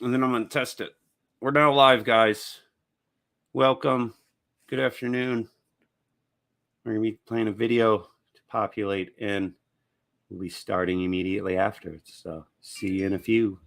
and then I'm going to test it. We're now live, guys. Welcome. Good afternoon. We're going to be playing a video to populate, and we'll be starting immediately after. So see you in a few.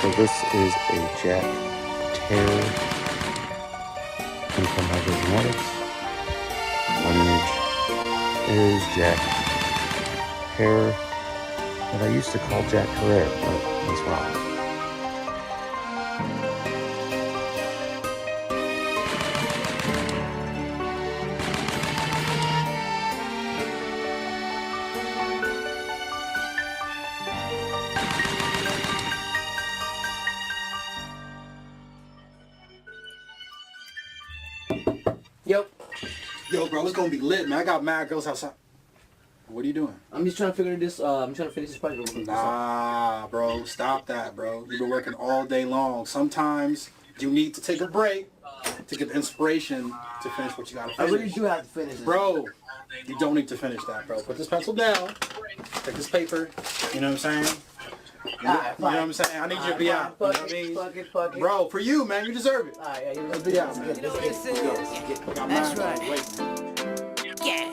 So this is a Jack Terror from Hernandez. Lineage is Jack Terror, that I used to call Jack Terror, but that's wrong. Yo, bro, it's gonna be lit, man. I got mad girls outside. What are you doing? I'm just trying to figure this. I'm trying to finish this project. Nah, bro, stop that, bro. You've been working all day long. Sometimes you need to take a break to get the inspiration to finish what you gotta finish. I really do have to finish this. Bro, you don't need to finish that, bro. Put this pencil down. Take this paper. You know what I'm saying? You know what I'm saying? I need you to be out. You know what I mean? Fuck it. Bro, for you, man, you deserve it. Alright, yeah, Let's be out, man. Let's go. That's right. Yeah.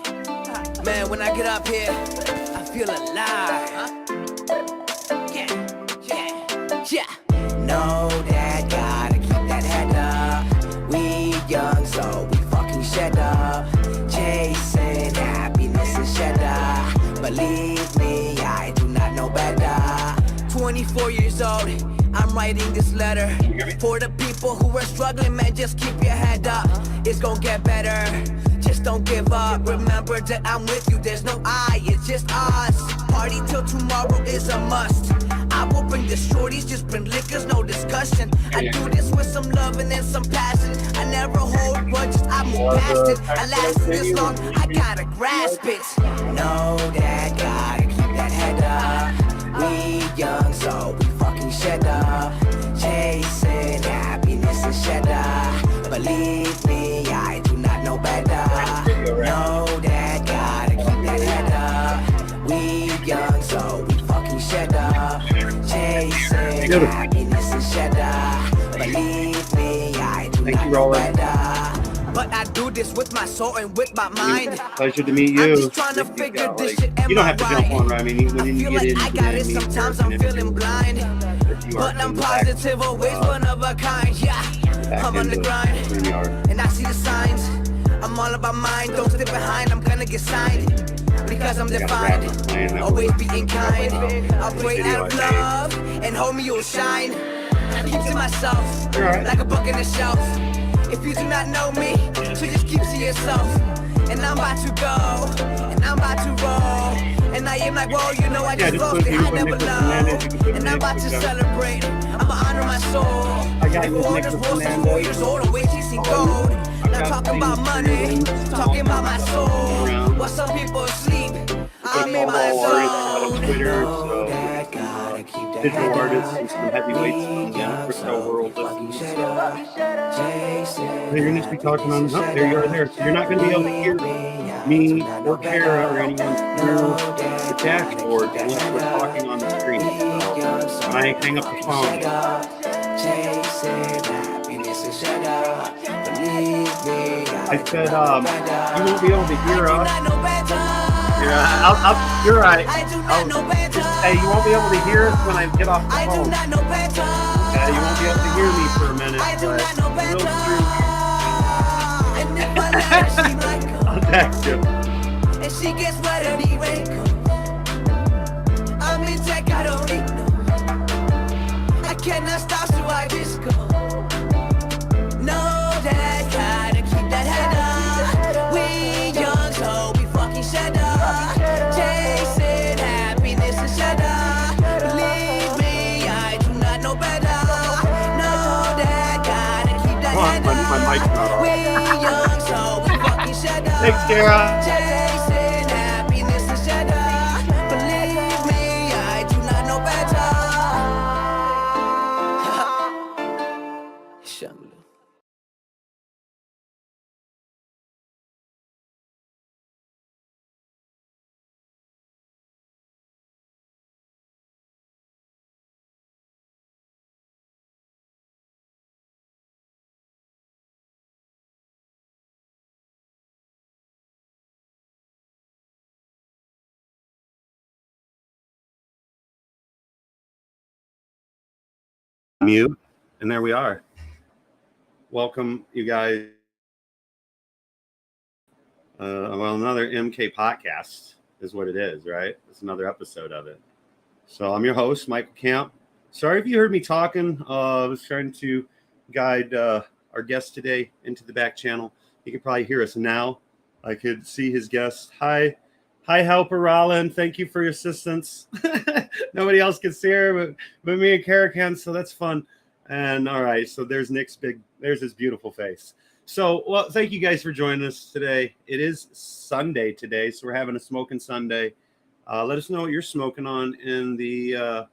Man, when I get up here, I feel alive. Yeah. Know that, gotta keep that head up. We young, so we fucking shed up. Chasing happiness and cheddar. Believe me, I do not know better. 24 years old, I'm writing this letter for the people who are struggling, man, just keep your head up. It's gonna get better, just don't give up. Remember that I'm with you, there's no I, it's just us. Party till tomorrow is a must. I will bring the shorties, just bring liquors, no discussion. I do this with some love and then some passion. I never hold grudges, I move past it. I lasted this long, I gotta grasp it. Know that, gotta keep that head up. We young, so we fucking shed up. Chasing happiness and cheddar. Believe me, I do not know better. Know that, gotta keep that head up. We young, so we fucking shed up. Chasing happiness and cheddar. Believe me, I do not know better. But I do this with my soul and with my mind. Pleasure to meet you. I'm just trying to figure this shit out. You don't have to jump on, right? I mean, I feel like I got it, sometimes I'm feeling blind. But I'm positive, always one of a kind, yeah. I'm on the grind, and I see the signs. I'm all about mine, don't stay behind, I'm gonna get signed. Because I'm defined, always being kind. I'll pray out of love, and homie, you'll shine. I keep to myself, like a book in the shelf. If you do not know me, so just keep to yourself. And I'm about to go, and I'm about to roll. And I am like, whoa, you know I just lost it, I never know. And I'm about to celebrate, I'ma honor my soul. If waters rose to 4 years old, away chasing gold. Not talking about money, talking about my soul. While some people sleep, I'm in my zone. Twitter, so digital artists and some heavyweights from the crypto world. You're going to be talking on, there you are there. So you're not going to be able to hear me or Kara or anyone through the dashboard unless we're talking on the screen. So when I hang up the phone, I said, you won't be able to hear us. Yeah, you're right. Hey, you won't be able to hear us when I get off the phone. Yeah, you won't be able to hear me for a minute, but we'll I'll text you. and she gets wet anyway. I'm in tech, I don't need no. I cannot stop, so I just go. No, that gotta keep that head up. We young, so we fucking shut up. Chasing happiness and shut up. Believe me, I do not know better. No, that gotta keep that head my mic's not up. on. We young, so we fucking shut up. Thanks, Kara. Chasing happiness and shut up. Believe me, I do not know better. Shamlu. Mute, and there we are. Welcome, you guys. Well, another MK Potcast is what it is, right? It's another episode of it. So I'm your host, Michael Camp. Sorry if you heard me talking. I was trying to guide our guest today into the back channel. You can probably hear us now. I could see his guest. Hi, helper Rollin. Thank you for your assistance. Nobody else can see her, but me and Kara can, so that's fun. And all right, so there's there's his beautiful face. So, well, thank you guys for joining us today. It is Sunday today, so we're having a smoking Sunday. Let us know what you're smoking on in the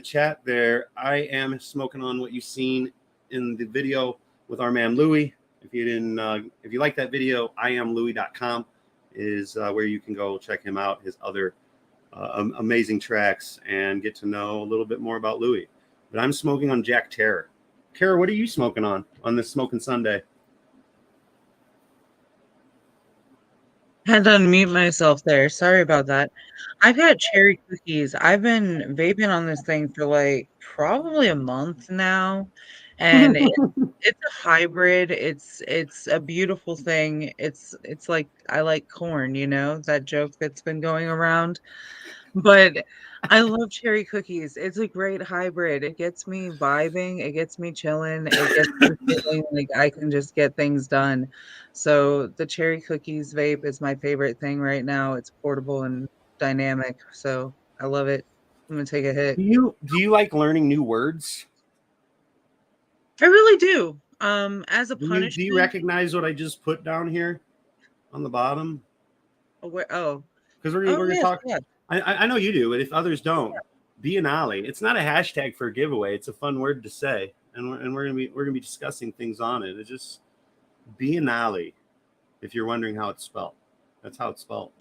chat there. I am smoking on what you've seen in the video with our man Louie. If you like that video, IamLouie.com is where you can go check him out, his other amazing tracks, and get to know a little bit more about Louie. But I'm smoking on Jack Terror. Kara, what are you smoking on this Smoking Sunday? Had to unmute myself there. Sorry about that. I've got cherry cookies. I've been vaping on this thing for like probably a month now, and it's a hybrid. It's a beautiful thing. It's like I like corn, that joke that's been going around. But I love cherry cookies. It's a great hybrid. It gets me vibing. It gets me chilling. It gets me feeling like I can just get things done. So the cherry cookies vape is my favorite thing right now. It's portable and dynamic. So I love it. I'm gonna take a hit. Do you like learning new words? I really do. As a Do punishment. you recognize what I just put down here on the bottom? Oh, because we're gonna yes, talk. yeah. I know you do, but if others don't, be an ollie. It's not a hashtag for a giveaway. It's a fun word to say, and we're gonna be discussing things on it. It's just be an ollie. If you're wondering how it's spelled, that's how it's spelled.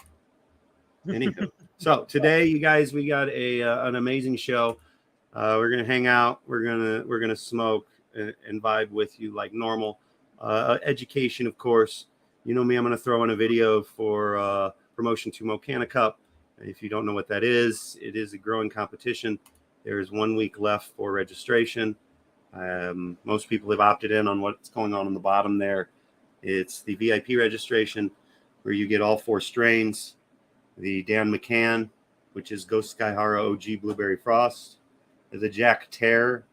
Anywho, so today, you guys, we got an amazing show. We're gonna hang out. We're gonna smoke and vibe with you like normal. Education, of course. You know me. I'm gonna throw in a video for promotion to CannaCUP. If you don't know what that is, it is a growing competition. There's 1 week left for registration. Most people have opted in on what's going on the bottom there. It's the VIP registration where you get all 4 strains. The Dan McCann, which is Ghost Skyhara OG Blueberry Frost. The Jack Terror,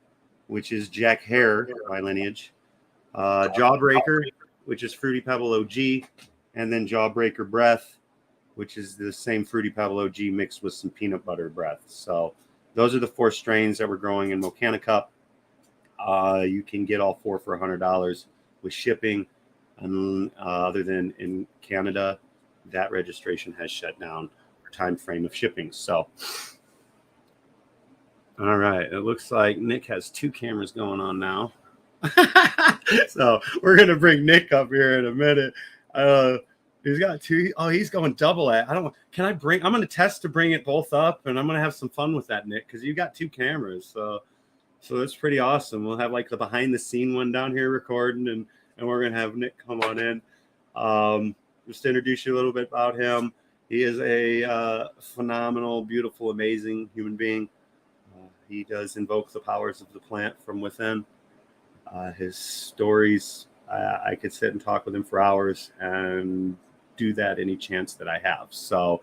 which is Jack Hare by lineage. Jawbreaker, which is Fruity Pebble OG. And then Jawbreaker Breath, which is the same Fruity Pebble OG mixed with some peanut butter breath. So those are the 4 strains that we're growing in CannaCUP. You can get all 4 for $100 with shipping. And other than in Canada, that registration has shut down for time frame of shipping. So, all right, it looks like Nick has 2 cameras going on now. So we're gonna bring Nick up here in a minute. He's got 2. Oh, he's going double at. I'm gonna test to bring it both up, and I'm gonna have some fun with that, Nick, because you got 2 cameras. So that's pretty awesome. We'll have like the behind the scene one down here recording, and we're gonna have Nick come on in. Just to introduce you a little bit about him. He is a phenomenal, beautiful, amazing human being. He does invoke the powers of the plant from within. His stories, I could sit and talk with him for hours, and do that any chance that I have. So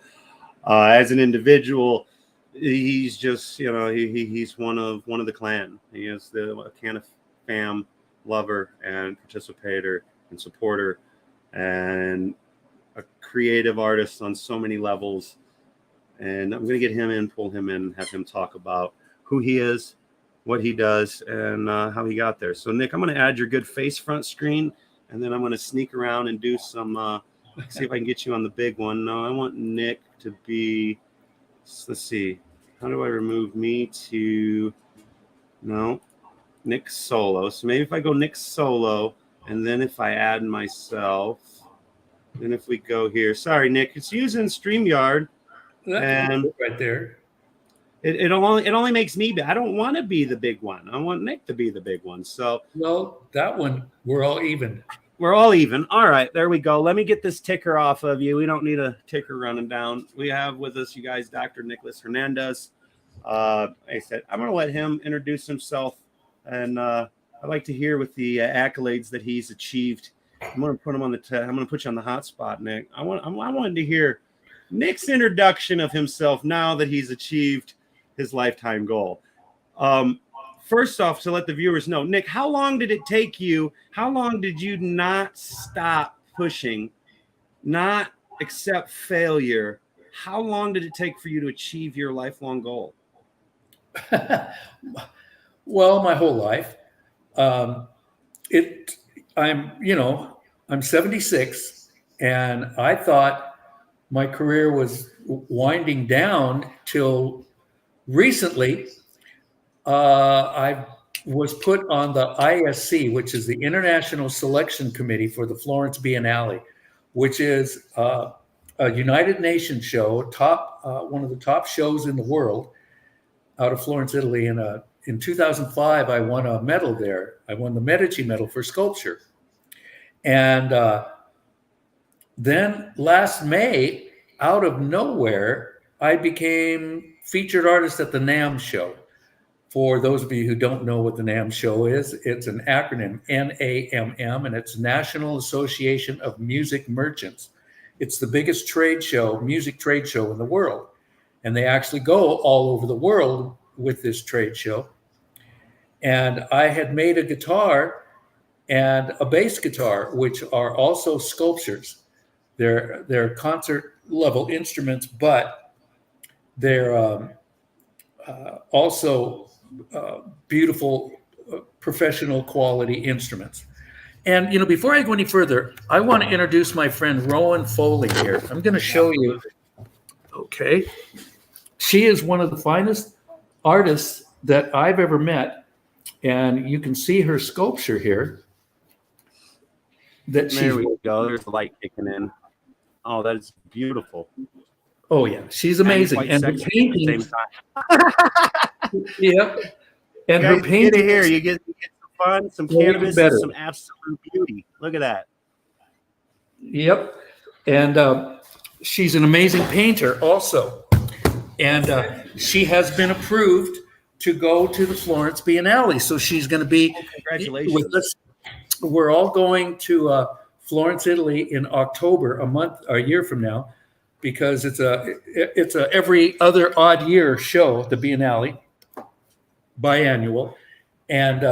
as an individual, he's just, you know, he's one of the clan. He is the CannaCUP fam lover and participator and supporter and a creative artist on so many levels. And I'm going to get him in, pull him in, have him talk about who he is, what he does, and how he got there. So, Nick, I'm going to add your good face front screen, and then I'm going to sneak around and do some, see if I can get you on the big one. No, I want Nick to be, let's see, how do I remove me to, no, Nick solo. So maybe if I go Nick solo, and then if I add myself, then if we go here, sorry, Nick, it's using StreamYard. And right there. It only makes me I don't want to be the big one. I want Nick to be the big one. So Well, that one, we're all even. we're all even. All right, there we go. Let me get this ticker off of you. We don't need a ticker running down. We have with us, you guys, Dr. Nicholas Hernandez. I said I'm going to let him introduce himself, and I'd like to hear with the accolades that he's achieved. I'm going to put him on I'm going to put you on the hot spot, Nick. I wanted to hear Nick's introduction of himself now that he's achieved his lifetime goal. First off, to let the viewers know, Nick, how long did it take you? How long did you not stop pushing, not accept failure? How long did it take for you to achieve your lifelong goal? Well, my whole life. I'm 76, and I thought my career was winding down till recently. I was put on the ISC, which is the International Selection Committee for the Florence Biennale, which is a United Nations show, one of the top shows in the world, out of Florence, Italy. And in 2005, I won a medal there. I won the Medici Medal for sculpture. And then last May, out of nowhere, I became featured artist at the NAMM show. For those of you who don't know what the NAMM show is, it's an acronym, NAMM, and it's National Association of Music Merchants. It's the biggest trade show, music trade show in the world. And they actually go all over the world with this trade show. And I had made a guitar and a bass guitar, which are also sculptures. They're concert level instruments, but they're also beautiful, professional quality instruments. And, before I go any further, I want to introduce my friend Rowan Foley here. I'm going to show you. Okay. She is one of the finest artists that I've ever met. And you can see her sculpture here. There we go. There's the light kicking in. Oh, that is beautiful. Oh, yeah. She's amazing. And her paintings. Yep. And her paintings. Here, you get some fun, some cannabis, and some absolute beauty. Look at that. Yep. And she's an amazing painter also. And she has been approved to go to the Florence Biennale. So she's going to be Congratulations. with us. We're all going to Florence, Italy in October, a year from now, because it's a every other odd year show, the Biennale, biannual. And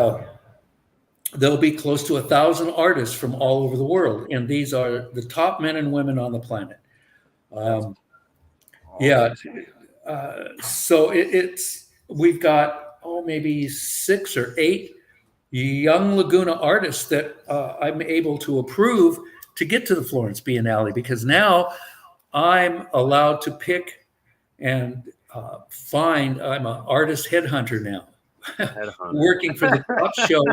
there'll be close to 1,000 artists from all over the world. And these are the top men and women on the planet. So we've got, maybe 6 or 8 young Laguna artists that I'm able to approve to get to the Florence Biennale, because now I'm allowed to pick and find. I'm an artist headhunter now, working for the top show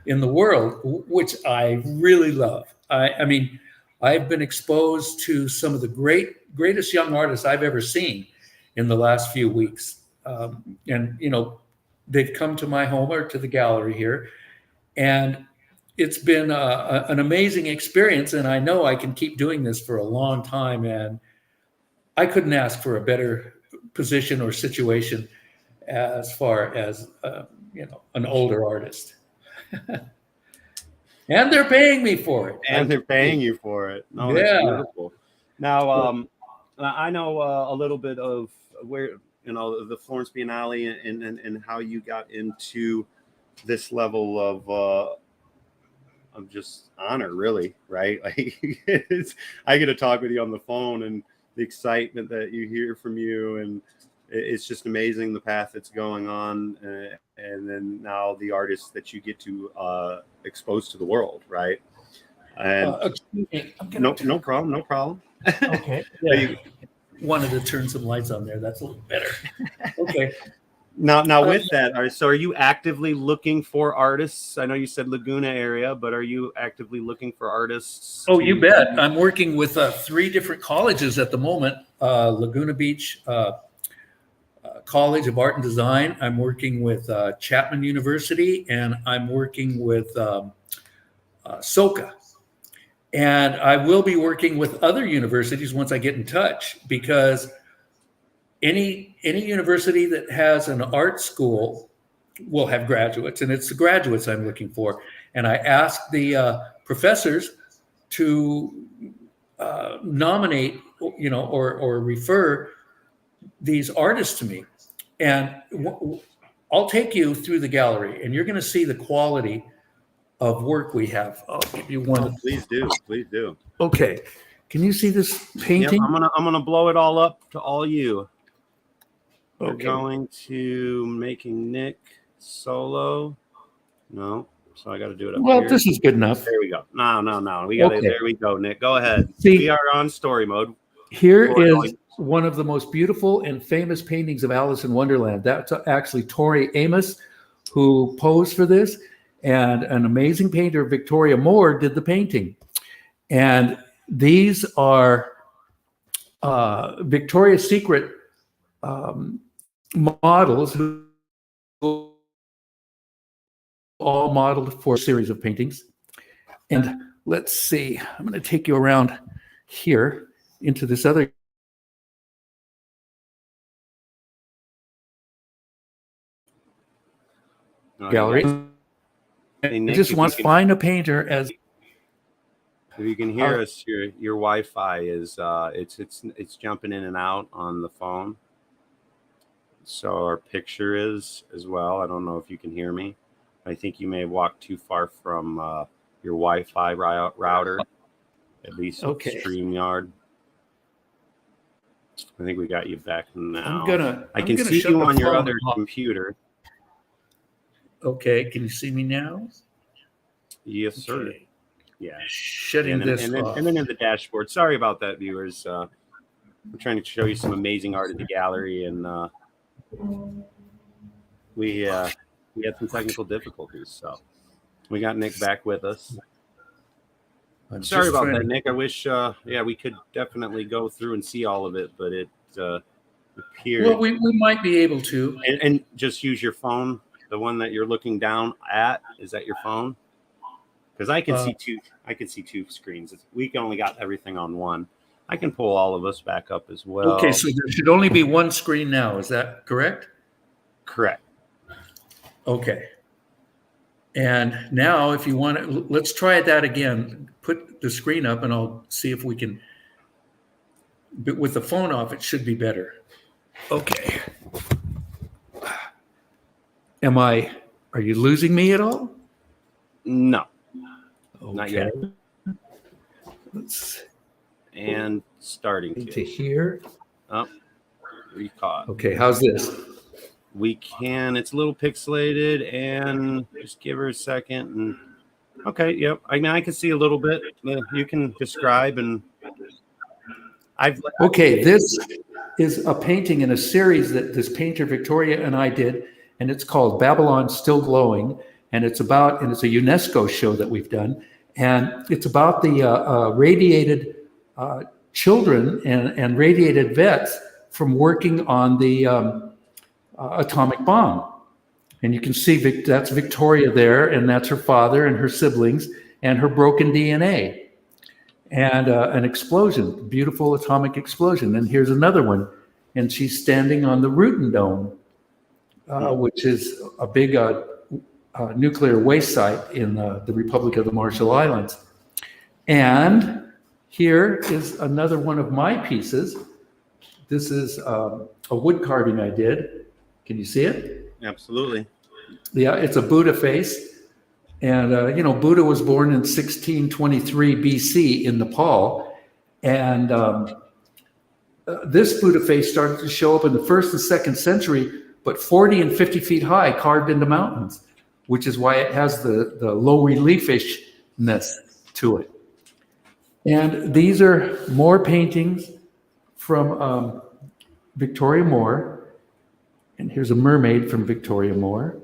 in the world, which I really love. I mean, I've been exposed to some of the greatest young artists I've ever seen in the last few weeks. And, they've come to my home or to the gallery here, and it's been an amazing experience. And I know I can keep doing this for a long time, and I couldn't ask for a better position or situation as far as, an older artist. And they're paying me for it. And they're paying you for it. No, Yeah. that's beautiful. Now, I know a little bit of where, the Florence Biennale and how you got into this level of just honor, really, right? Like, I get to talk with you on the phone, and the excitement that you hear from you, and it's just amazing the path that's going on, and then now the artists that you get to expose to the world, right? And Excuse me, I'm gonna no problem. Okay. Yeah. Wanted to turn some lights on there. That's a little better. Okay. Now with that, so are you actively looking for artists? I know you said Laguna area, but are you actively looking for artists? Oh, you bet. I'm working with 3 different colleges at the moment. Laguna Beach College of Art and Design. I'm working with Chapman University, and I'm working with SOCA. And I will be working with other universities once I get in touch, because any university that has an art school will have graduates, and it's the graduates I'm looking for. And I asked the professors to nominate, or refer these artists to me. And I'll take you through the gallery, and you're going to see the quality of work we have. I'll give you one. Please do. Okay. Can you see this painting? Yep, I'm gonna blow it all up to all you. We're Okay. going to making Nick solo. No, so I got to do it up Well, here. this is good enough. There we go. No. We got it. Okay. There we go, Nick. Go ahead. See- We are on story mode. Here Or is like- one of the most beautiful and famous paintings of Alice in Wonderland. That's actually Tori Amos who posed for this, and an amazing painter, Victoria Moore, did the painting. And these are Victoria's Secret models who all modeled for a series of paintings. And let's see, I'm going to take you around here into this other gallery. Hey, I Nick, just if want you to can- find a painter as If you can hear us, your Wi-Fi is it's jumping in and out on the phone. So our picture is as well. I don't know if you can hear me. I think you may have walked too far from your Wi-Fi router, at least with Okay. StreamYard. I think we got you back now. I I'm can gonna see shut you the on your phone other off. computer. Okay, can you see me now? Yes, sir. Okay. Yeah. Shutting And this then, off. and then in the dashboard. Sorry about that, viewers. I'm trying to show you some amazing art at the gallery, and we had some technical difficulties, so we got Nick back with us. I'm Sorry just about trying that, to- Nick. I wish, we could definitely go through and see all of it, but it appeared. Well, we might be able to. and just use your phone. The one that you're looking down at, is that your phone? Because I can see two. I can see two screens. We only got everything on one. I can pull all of us back up as well. Okay, so there should only be one screen now. Is that correct? Correct. Okay. And now, if you want to, let's try that again. Put the screen up, and I'll see if we can. But with the phone off, it should be better. Okay. Are you losing me at all? No, Okay. not yet. Let's And starting to to. here. We caught. Okay, how's this? We can. It's a little pixelated, and just give her a second. And okay, yep. I mean, I can see a little bit. You can describe, and Okay, this is a painting in a series that this painter Victoria and I did, and it's called Babylon Still Glowing, and it's a UNESCO show that we've done, and it's about the radiated children and radiated vets from working on the atomic bomb. And you can see that's Victoria there, and that's her father and her siblings and her broken DNA. And an explosion, beautiful atomic explosion. And here's another one. And she's standing on the Rutan Dome, which is a big nuclear waste site in the Republic of the Marshall Islands. And here is another one of my pieces. This is a wood carving I did. Can you see it? Absolutely. Yeah, it's a Buddha face. And, Buddha was born in 1623 BC in Nepal. And this Buddha face started to show up in the 1st and 2nd century, but 40 and 50 feet high, carved into mountains, which is why it has the low reliefishness to it. And these are more paintings from Victoria Moore. And here's a mermaid from Victoria Moore.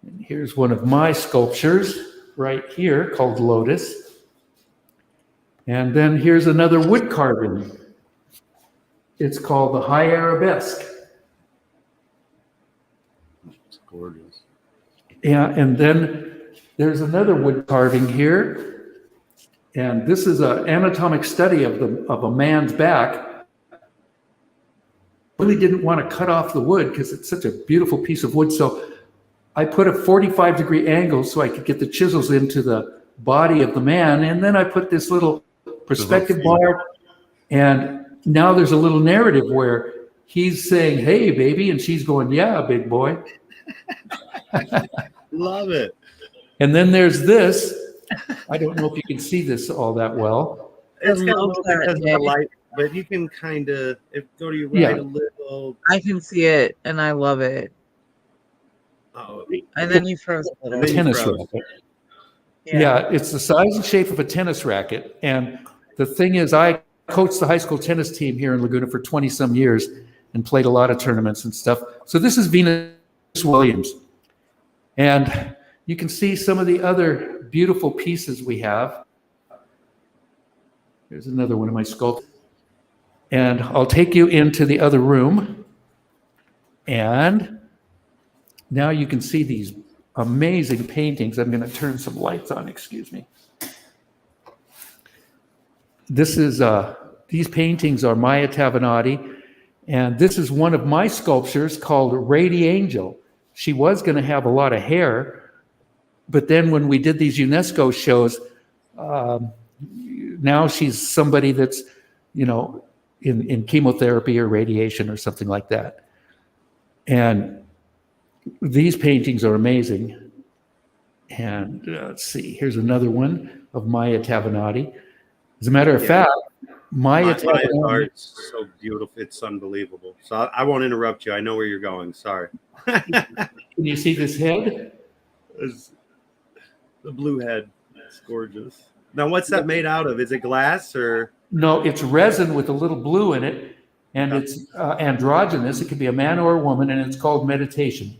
And here's one of my sculptures right here called Lotus. And then here's another wood carving. It's called the High Arabesque. It's gorgeous. Yeah, and then there's another wood carving here. And this is an anatomic study of a man's back. Really didn't want to cut off the wood because it's such a beautiful piece of wood. So I put a 45-degree angle so I could get the chisels into the body of the man. And then I put this little perspective bar. And now there's a little narrative where he's saying, "Hey, baby," and she's going, "Yeah, big boy." Love it. And then there's this. I don't know if you can see this all that well. It's I got a love little that, because of yeah. the light, but you can kind of go to your right Yeah. a little. I can see it, and I love it. Oh, And then you froze a little. And then you Tennis froze. racket. Yeah, it's the size and shape of a tennis racket. And the thing is, I coached the high school tennis team here in Laguna for 20 some years and played a lot of tournaments and stuff. So this is Venus Williams. And you can see some of the other beautiful pieces we have. Here's another one of my sculptures. And I'll take you into the other room. And now you can see these amazing paintings. I'm going to turn some lights on, excuse me. This is, these paintings are Maya Tavanati, and this is one of my sculptures called Rady Angel. She was going to have a lot of hair, but then when we did these UNESCO shows, now she's somebody that's, in chemotherapy or radiation or something like that. And these paintings are amazing. And let's see, here's another one of Maya Tavanati. As a matter of fact, Maya Maya's Tavanati, art's so beautiful. It's unbelievable. So I won't interrupt you. I know where you're going. Sorry. can you see this head? It's the blue head. It's gorgeous. Now, what's that made out of? Is it glass or? No, it's resin with a little blue in it, and it's androgynous. It could be a man or a woman, and it's called meditation.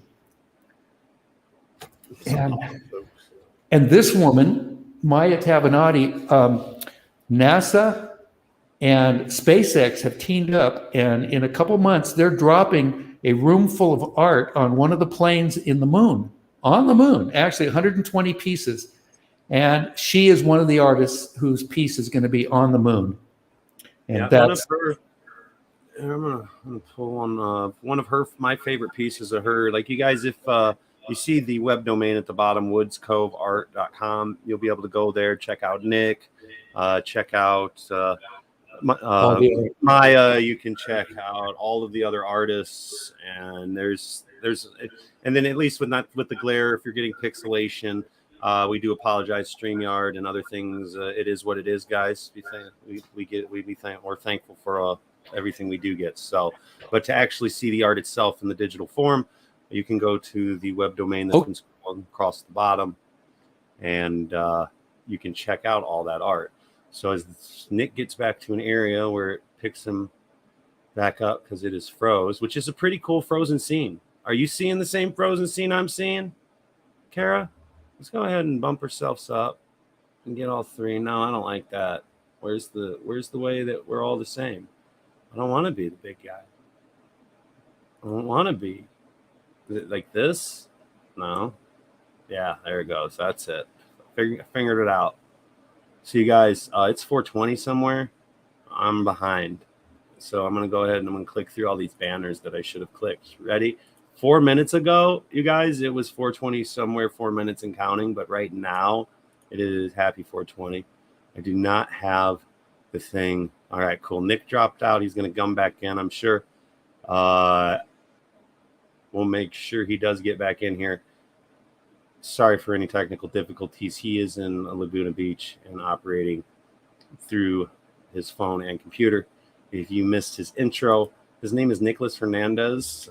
And this woman, Maya Tavanati, NASA and SpaceX have teamed up, and in a couple months, they're dropping a room full of art on one of the planes in the moon, on the moon, actually 120 pieces. And she is one of the artists whose piece is going to be on the moon. And Yeah, that's I'm gonna pull on one of my favorite pieces of her. Like you guys, if you see the web domain at the bottom, woodscoveart.com, you'll be able to go there, check out Nick, check out Maya. You can check out all of the other artists, and and then at least with the glare, if you're getting pixelation, we do apologize, StreamYard and other things. It is what it is, guys. We're thankful for everything we do get. So, but to actually see the art itself in the digital form, you can go to the web domain that's been scrolled across the bottom, and you can check out all that art. So as Nick gets back to an area where it picks him back up because it is froze, which is a pretty cool frozen scene. Are you seeing the same frozen scene I'm seeing, Kara? Let's go ahead and bump ourselves up and get all three. No, I don't like that. Where's the way that we're all the same? I don't want to be the big guy. I don't want to be like this. No. Yeah, there it goes. That's it. Figured it out. So you guys, it's 4:20 somewhere. I'm behind. So I'm going to go ahead and I'm going to click through all these banners that I should have clicked. Ready? 4 minutes ago, you guys, it was 4:20 somewhere, 4 minutes and counting. But right now, it is happy 4:20. I do not have the thing. All right, cool. Nick dropped out. He's going to come back in, I'm sure. We'll make sure he does get back in here. Sorry for any technical difficulties. He is in Laguna Beach and operating through his phone and computer. If you missed his intro, his name is Nicholas Hernandez.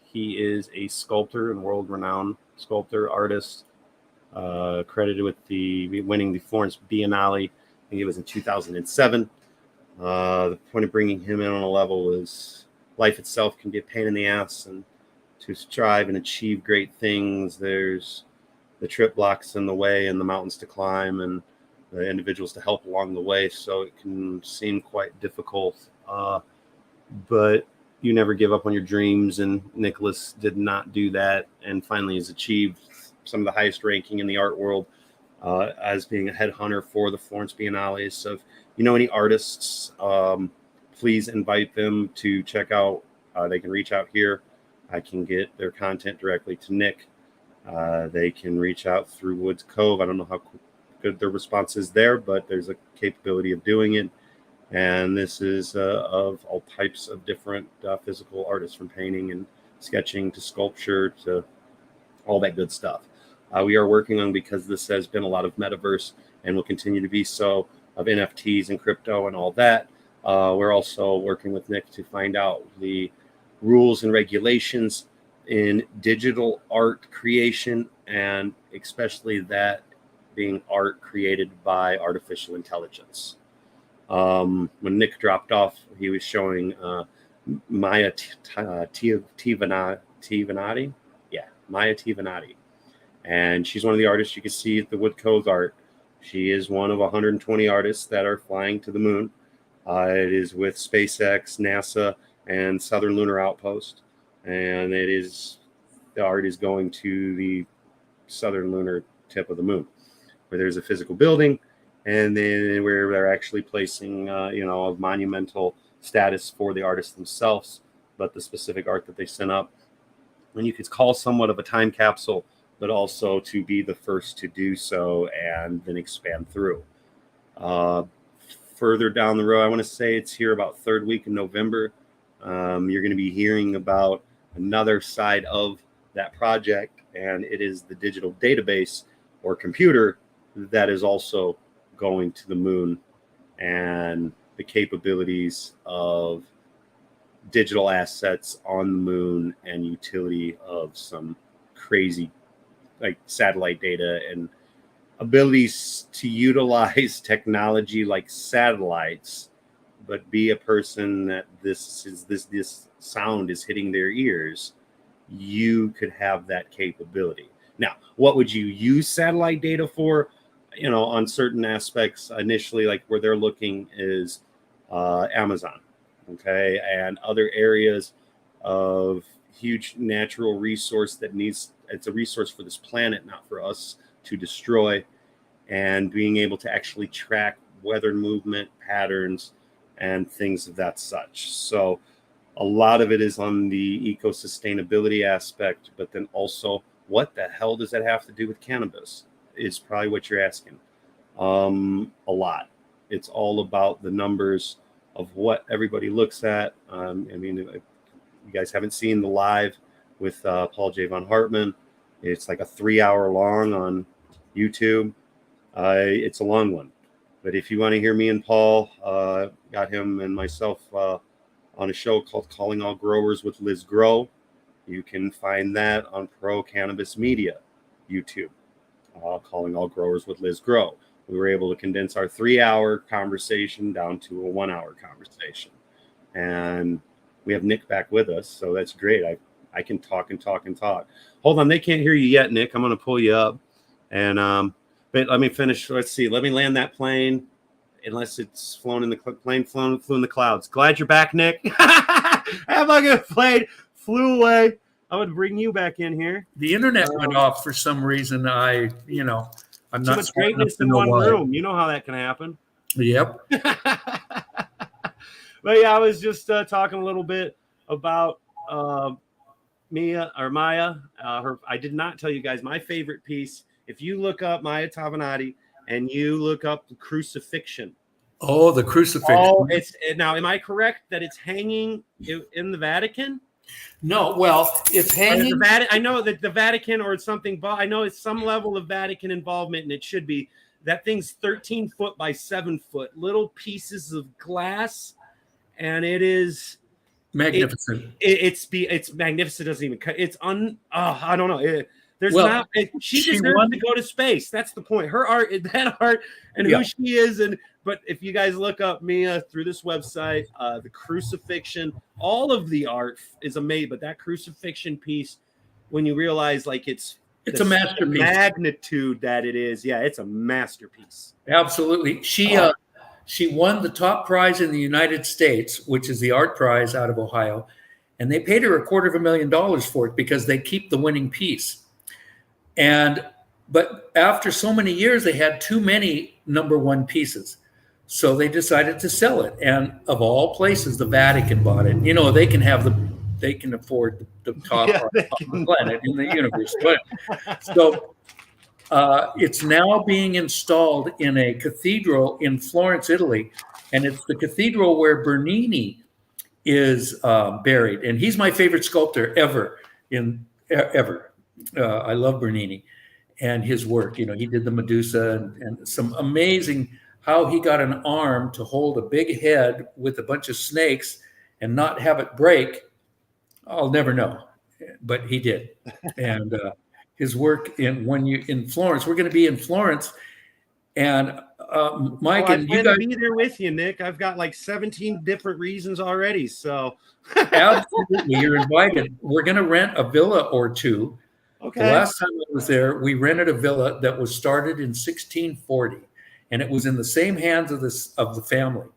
He is a sculptor and world-renowned sculptor, artist, credited with winning the Florence Biennale. I think it was in 2007. The point of bringing him in on a level was life itself can be a pain in the ass, and to strive and achieve great things, there's the trip blocks in the way and the mountains to climb and the individuals to help along the way. So it can seem quite difficult, but you never give up on your dreams. And Nicholas did not do that, and finally has achieved some of the highest ranking in the art world as being a headhunter for the Florence Biennale. So if you know any artists, please invite them to check out. They can reach out here. I can get their content directly to Nick. They can reach out through Woods Cove. I don't know how good their response is there, but there's a capability of doing it. And this is of all types of different physical artists, from painting and sketching to sculpture to all that good stuff. We are working on, because this has been a lot of metaverse and will continue to be so, of NFTs and crypto and all that. We're also working with Nick to find out the rules and regulations in digital art creation, and especially that being art created by artificial intelligence. When Nick dropped off, he was showing Maya Tivanati. Yeah, Maya Tivanati. And she's one of the artists you can see at the Wood Cove art. She is one of 120 artists that are flying to the moon. It is with SpaceX, NASA, and Southern Lunar Outpost. And the art is going to the southern lunar tip of the moon, where there's a physical building, and then where they're actually placing, a monumental status for the artists themselves, but the specific art that they sent up. And you could call somewhat of a time capsule, but also to be the first to do so and then expand through. Further down the road, I want to say it's here about third week in November. You're going to be hearing about another side of that project, and it is the digital database or computer that is also going to the moon, and the capabilities of digital assets on the moon and utility of some crazy like satellite data and abilities to utilize technology like satellites, but be a person that this sound is hitting their ears. You could have that capability. Now, what would you use satellite data for? On certain aspects initially, like where they're looking is Amazon, okay, and other areas of huge natural resource it's a resource for this planet, not for us to destroy, and being able to actually track weather movement patterns and things of that such. So a lot of it is on the eco-sustainability aspect, but then also, what the hell does that have to do with cannabis is probably what you're asking. A lot. It's all about the numbers of what everybody looks at. If you guys haven't seen the live with Paul J. Von Hartman, it's like a 3-hour long on YouTube. It's a long one. But if you want to hear me and Paul, got him and myself on a show called Calling All Growers with Liz Grow. You can find that on Pro Cannabis Media YouTube. Calling All Growers with Liz Grow. We were able to condense our 3-hour conversation down to a 1-hour conversation. And we have Nick back with us, so that's great. I can talk and talk and talk. Hold on, they can't hear you yet, Nick. I'm going to pull you up. And but let me finish. Let's see. Let me land that plane, unless it's flown in the plane, flew in the clouds. Glad you're back, Nick. Have a good plane. Flew away. I would bring you back in here. The internet went off for some reason. I'm Too not much greatness in one room. You know how that can happen. Yep. But yeah, I was just talking a little bit about Maya. I did not tell you guys my favorite piece. If you look up Maya Tavanati and you look up the crucifixion, Oh, the crucifix. Oh, now. Am I correct that it's hanging in the Vatican? No, well, it's Or hanging. I know that the Vatican or something, but I know it's some level of Vatican involvement, and it should be. That thing's 13 foot by 7 foot, little pieces of glass, and it is Magnificent. It's magnificent. Doesn't even cut. It's I don't know. She she deserves won- to go to space. That's the point. Her art, that art, and Yeah. who she is, but if you guys look up Mia through this website, the crucifixion, all of the art is amazing. But that crucifixion piece, when you realize like it's a masterpiece. Magnitude that it is, yeah, it's a masterpiece. Absolutely. She won the top prize in the United States, which is the art prize out of Ohio, and they paid her $250,000 for it because they keep the winning piece. But after so many years, they had too many number one pieces. So they decided to sell it. And of all places, the Vatican bought it. You know, they can afford the top art on the planet in the universe. But so it's now being installed in a cathedral in Florence, Italy. And it's the cathedral where Bernini is buried. And he's my favorite sculptor ever. I love Bernini and his work. You know, he did the Medusa and some amazing, how he got an arm to hold a big head with a bunch of snakes and not have it break. I'll never know, but he did. And his work in Florence, we're going to be in Florence, and Mike, and you guys be there with you, Nick. I've got like 17 different reasons already. So absolutely, you're invited. We're going to rent a villa or two. Okay. The last time I was there, we rented a villa that was started in 1640, and it was in the same hands of the family,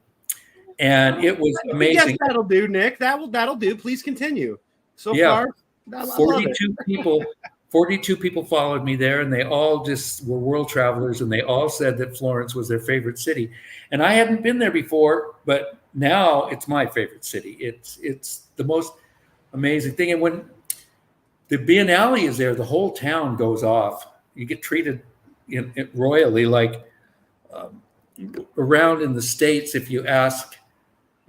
and it was amazing. Yes, that'll do, Nick. That'll do. Please continue. So Yeah. far, 42 people. 42 people followed me there, and they all just were world travelers, and they all said that Florence was their favorite city. And I hadn't been there before, but now it's my favorite city. It's the most amazing thing. And when the Biennale is there, the whole town goes off. You get treated royally, like around in the States. If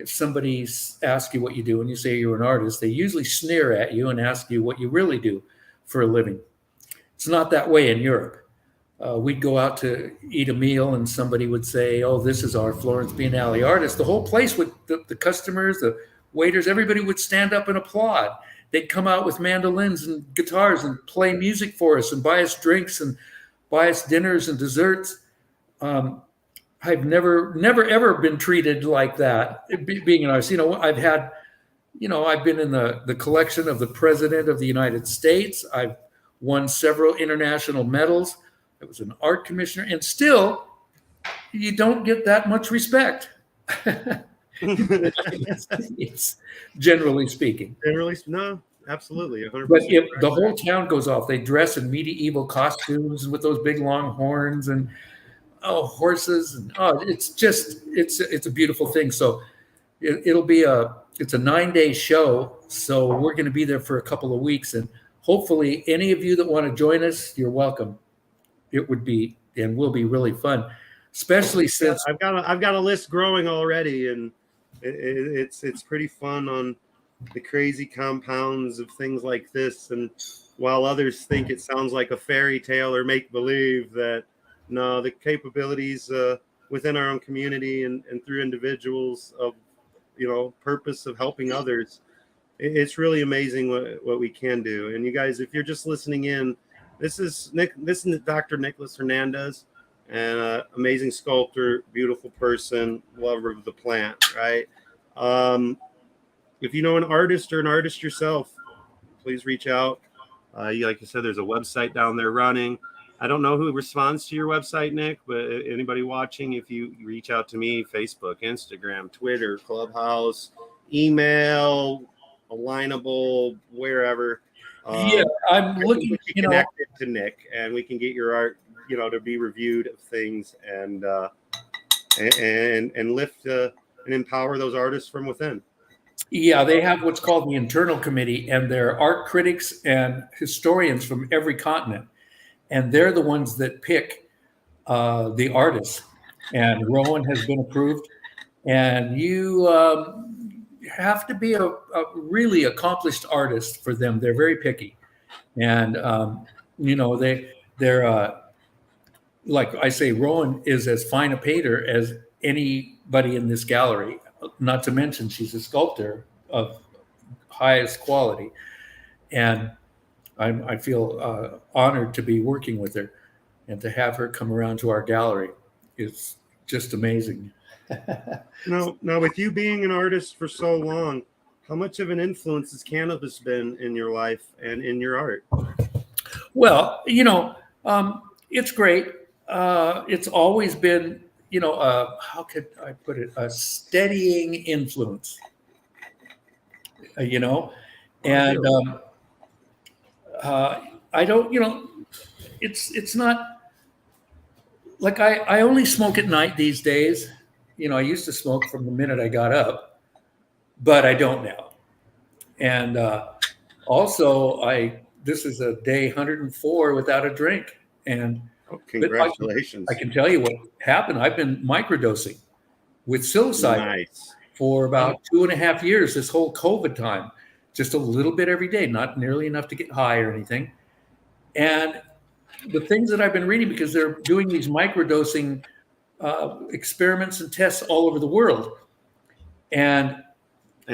somebody asks you what you do and you say you're an artist, they usually sneer at you and ask you what you really do for a living. It's not that way in Europe. We'd go out to eat a meal and somebody would say, "Oh, this is our Florence Biennale artist." The whole place would, the customers, the waiters, everybody would stand up and applaud. They'd come out with mandolins and guitars and play music for us and buy us drinks and buy us dinners and desserts. I've never ever been treated like that. Being an artist, I've been in the collection of the President of the United States. I've won several international medals. I was an art commissioner, and still, you don't get that much respect. It's generally speaking. No, absolutely, 100%. But if the whole town goes off, they dress in medieval costumes with those big long horns and horses, and it's a beautiful thing. So it's a 9-day show. So we're going to be there for a couple of weeks, and hopefully any of you that want to join us, you're welcome. It would be and will be really fun, especially since I've got a list growing already, and it's pretty fun on the crazy compounds of things like this. And while others think it sounds like a fairy tale or make believe, that no, the capabilities within our own community and through individuals of purpose of helping others, it's really amazing what we can do. And you guys, if you're just listening in, this is Dr. Nicholas Hernandez, and amazing sculptor, beautiful person, lover of the plant, right? If you know an artist or an artist yourself, please reach out. Like you said, there's a website down there running. I don't know who responds to your website, Nick, but anybody watching, if you reach out to me, Facebook, Instagram, Twitter, Clubhouse, email, Alignable, wherever. I'm looking, connected to Nick, and we can get your art, to be reviewed of things and lift and empower those artists from within. Yeah, they have what's called the internal committee, and they're art critics and historians from every continent. And they're the ones that pick the artists. and Rowan has been approved. And you have to be a really accomplished artist for them. They're very picky, and they're like I say, Rowan is as fine a painter as anybody in this gallery. Not to mention, she's a sculptor of highest quality, and I feel honored to be working with her and to have her come around to our gallery. It's just amazing. Now, with you being an artist for so long, how much of an influence has cannabis been in your life and in your art? Well, it's great. It's always been, how could I put it, a steadying influence. And I don't, it's not like I only smoke at night these days. I used to smoke from the minute I got up, but I don't now. And also, this is a day 104 without a drink. And congratulations! I can tell you what happened. I've been microdosing with psilocybin for about 2.5 years. This whole COVID time, just a little bit every day, not nearly enough to get high or anything. And the things that I've been reading, because they're doing these microdosing experiments and tests all over the world, and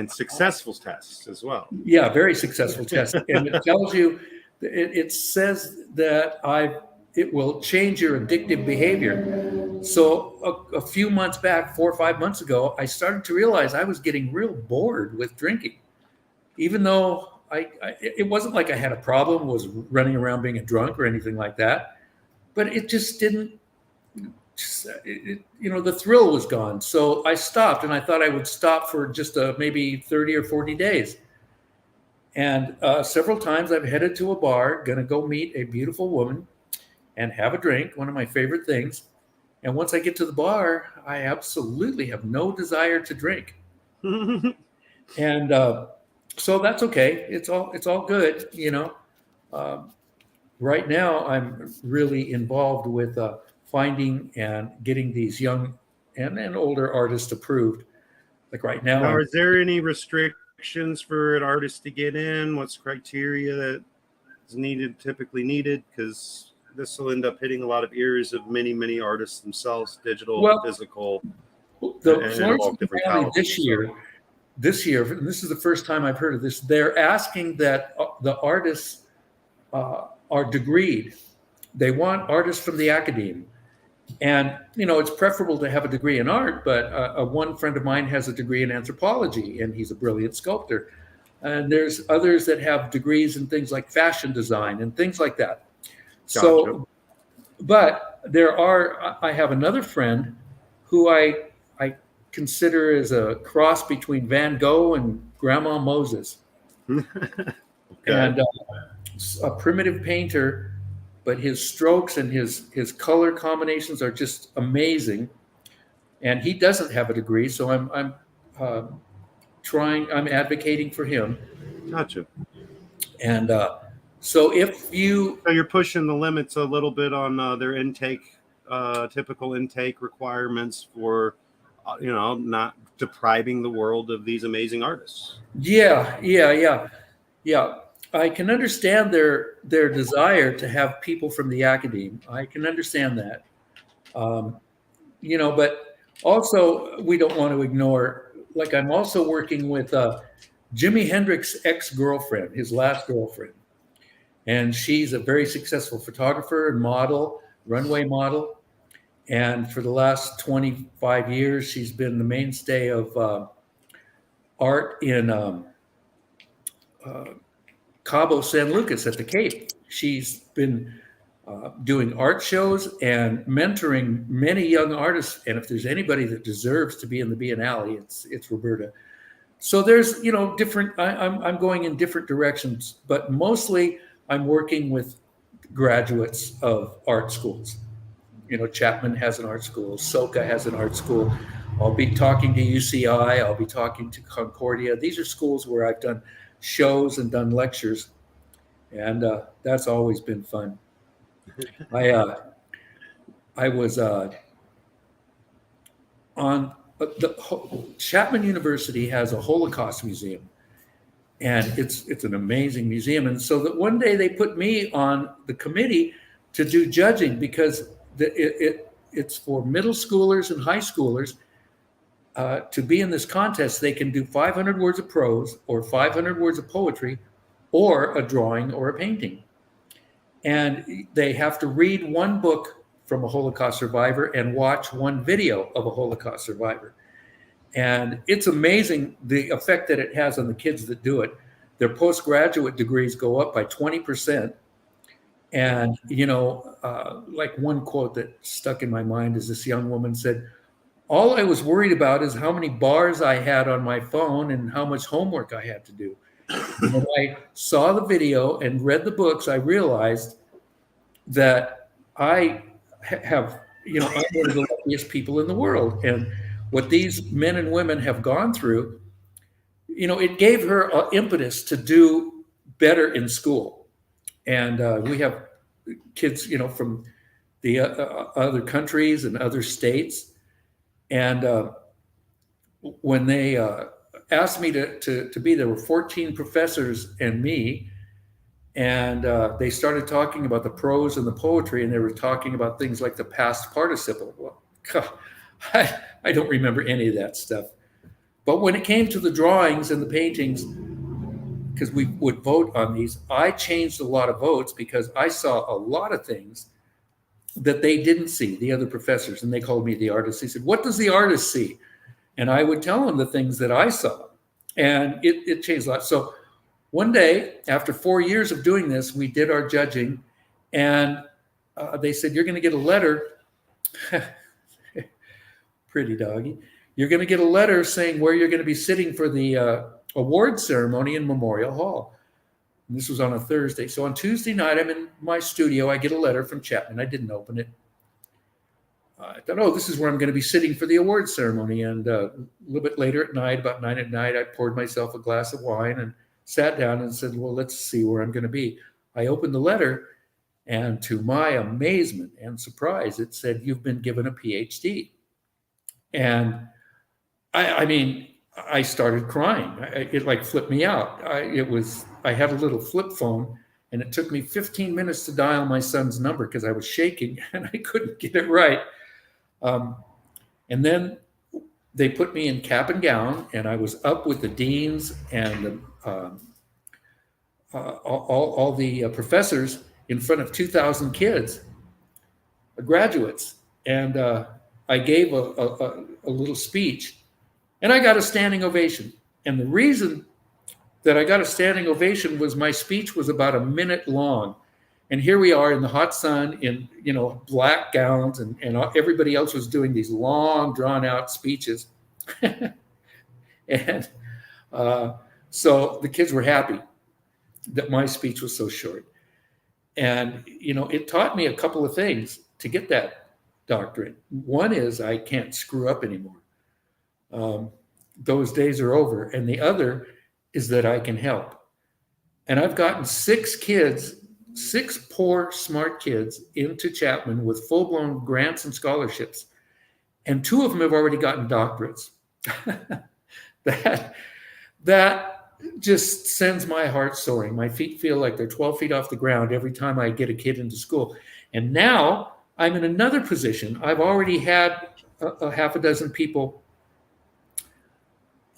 successful tests as well. Yeah, very successful tests, and it tells you, it says that it will change your addictive behavior. So a few months back, 4 or 5 months ago, I started to realize I was getting real bored with drinking, even though it wasn't like I had a problem, was running around being a drunk or anything like that, but it just didn't. The thrill was gone. So I stopped, and I thought I would stop for just maybe 30 or 40 days. And several times I've headed to a bar, going to go meet a beautiful woman and have a drink, one of my favorite things. And once I get to the bar, I absolutely have no desire to drink. And so that's okay. It's all good. Right now I'm really involved with finding and getting these young and older artists approved. Like right now. Is there any restrictions for an artist to get in? What's criteria that is typically needed? Because this will end up hitting a lot of ears of many, many artists themselves, digital, physical. The Florence Valley this year, and this is the first time I've heard of this, they're asking that the artists are degreed. They want artists from the academe. And, it's preferable to have a degree in art, but one friend of mine has a degree in anthropology, and he's a brilliant sculptor. And there's others that have degrees in things like fashion design and things like that. Gotcha. So, but I have another friend who I consider as a cross between Van Gogh and Grandma Moses. Okay. And a primitive painter, but his strokes and his color combinations are just amazing. And he doesn't have a degree, so I'm advocating for him. Gotcha. And so you're pushing the limits a little bit on their intake, typical intake requirements for, not depriving the world of these amazing artists. Yeah. I can understand their desire to have people from the academe. I can understand that. But also we don't want to ignore, like I'm also working with Jimi Hendrix's ex-girlfriend, his last girlfriend. And she's a very successful photographer and model, runway model. And for the last 25 years, she's been the mainstay of art in Cabo San Lucas at the Cape. She's been doing art shows and mentoring many young artists. And if there's anybody that deserves to be in the Biennale, it's Roberta. So there's, different, I'm going in different directions, but mostly I'm working with graduates of art schools. Chapman has an art school, SOCA has an art school. I'll be talking to UCI, I'll be talking to Concordia. These are schools where I've done shows and done lectures, and that's always been fun. I was on Chapman University has a Holocaust museum, and it's an amazing museum. And so that one day they put me on the committee to do judging, because it's for middle schoolers and high schoolers. To be in this contest, they can do 500 words of prose or 500 words of poetry or a drawing or a painting. And they have to read one book from a Holocaust survivor and watch one video of a Holocaust survivor. And it's amazing the effect that it has on the kids that do it. Their postgraduate degrees go up by 20%. And, like one quote that stuck in my mind is this young woman said, "All I was worried about is how many bars I had on my phone and how much homework I had to do. When I saw the video and read the books, I realized that I have, I'm one of the luckiest people in the world. And what these men and women have gone through, it gave her an impetus to do better in school. And we have kids, from the other countries and other states. And when they asked me to be, there were 14 professors and me, and they started talking about the prose and the poetry, and they were talking about things like the past participle. Well, God, I don't remember any of that stuff. But when it came to the drawings and the paintings, because we would vote on these, I changed a lot of votes because I saw a lot of things that they didn't see, the other professors, and they called me the artist. They said, "What does the artist see?" And I would tell them the things that I saw, and it changed a lot. So one day, after 4 years of doing this, we did our judging, and they said, "You're going to get a letter." Pretty doggy. "You're going to get a letter saying where you're going to be sitting for the award ceremony in Memorial Hall." And this was on a Thursday. So on Tuesday night, I'm in my studio. I get a letter from Chapman. I didn't open it. I thought, oh, this is where I'm going to be sitting for the award ceremony. And a little bit later at night, about 9 at night, I poured myself a glass of wine and sat down and said, well, let's see where I'm going to be. I opened the letter, and to my amazement and surprise, it said, "You've been given a PhD." And I mean, I started crying. It like flipped me out. I had a little flip phone, and it took me 15 minutes to dial my son's number because I was shaking and I couldn't get it right. And then they put me in cap and gown, and I was up with the deans and all the professors in front of 2,000 kids, graduates. And I gave a little speech, and I got a standing ovation. And the reason that I got a standing ovation was my speech was about a minute long. And here we are in the hot sun in, black gowns, and everybody else was doing these long, drawn out speeches. And so the kids were happy that my speech was so short. And, it taught me a couple of things to get that doctorate. One is I can't screw up anymore. Those days are over. And the other is that I can help. And I've gotten 6 poor, smart kids into Chapman with full-blown grants and scholarships. And 2 of them have already gotten doctorates. That just sends my heart soaring. My feet feel like they're 12 feet off the ground every time I get a kid into school. And now I'm in another position. I've already had a half a dozen people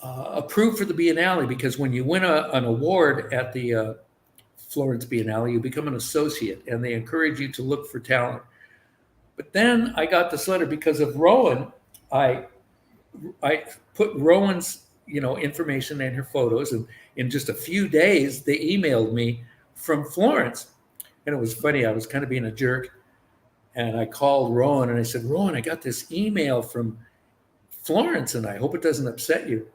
approved for the Biennale, because when you win an award at the Florence Biennale, you become an associate, and they encourage you to look for talent. But then I got this letter because of Rowan. I put Rowan's information and her photos, and in just a few days they emailed me from Florence. And it was funny, I was kind of being a jerk, and I called Rowan and I said, "Rowan, I got this email from Florence and I hope it doesn't upset you."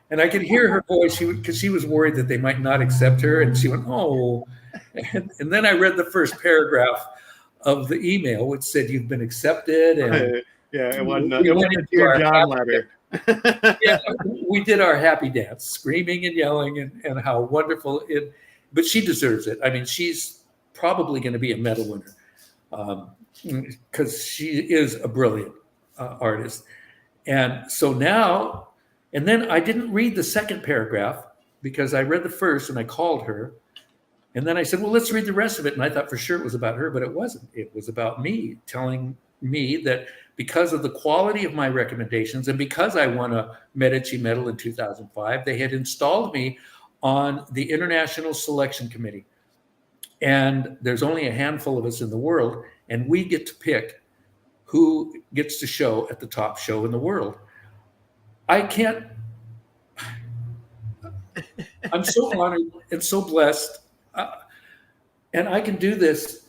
And I could hear her voice, because she was worried that they might not accept her, and she went, "Oh." And then I read the first paragraph of the email, which said, "You've been accepted." And yeah, it wasn't a Dear John letter. Yeah, we did our happy dance, screaming and yelling, and how wonderful it. But she deserves it. I mean, she's probably going to be a medal winner, because she is a brilliant artist. And so now, and then I didn't read the second paragraph because I read the first and I called her. And then I said, well, let's read the rest of it. And I thought for sure it was about her, but it wasn't. It was about me, telling me that because of the quality of my recommendations and because I won a Medici Medal in 2005, they had installed me on the International Selection Committee. And there's only a handful of us in the world, and we get to pick who gets to show at the top show in the world. I'm so honored and so blessed. And I can do this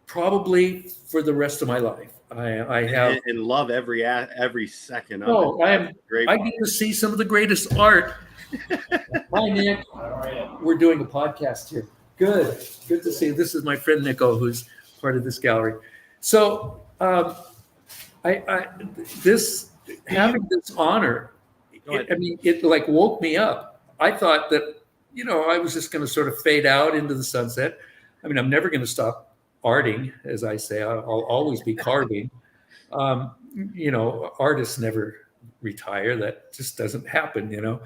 probably for the rest of my life. I have and love every second of oh, it. I get to see some of the greatest art. Hi, Nick. We're doing a podcast here. Good to see you. This is my friend Nico, who's part of this gallery. So, having this honor, it like woke me up. I thought that, I was just going to sort of fade out into the sunset. I mean, I'm never going to stop arting, as I say. I'll always be carving. Artists never retire. That just doesn't happen,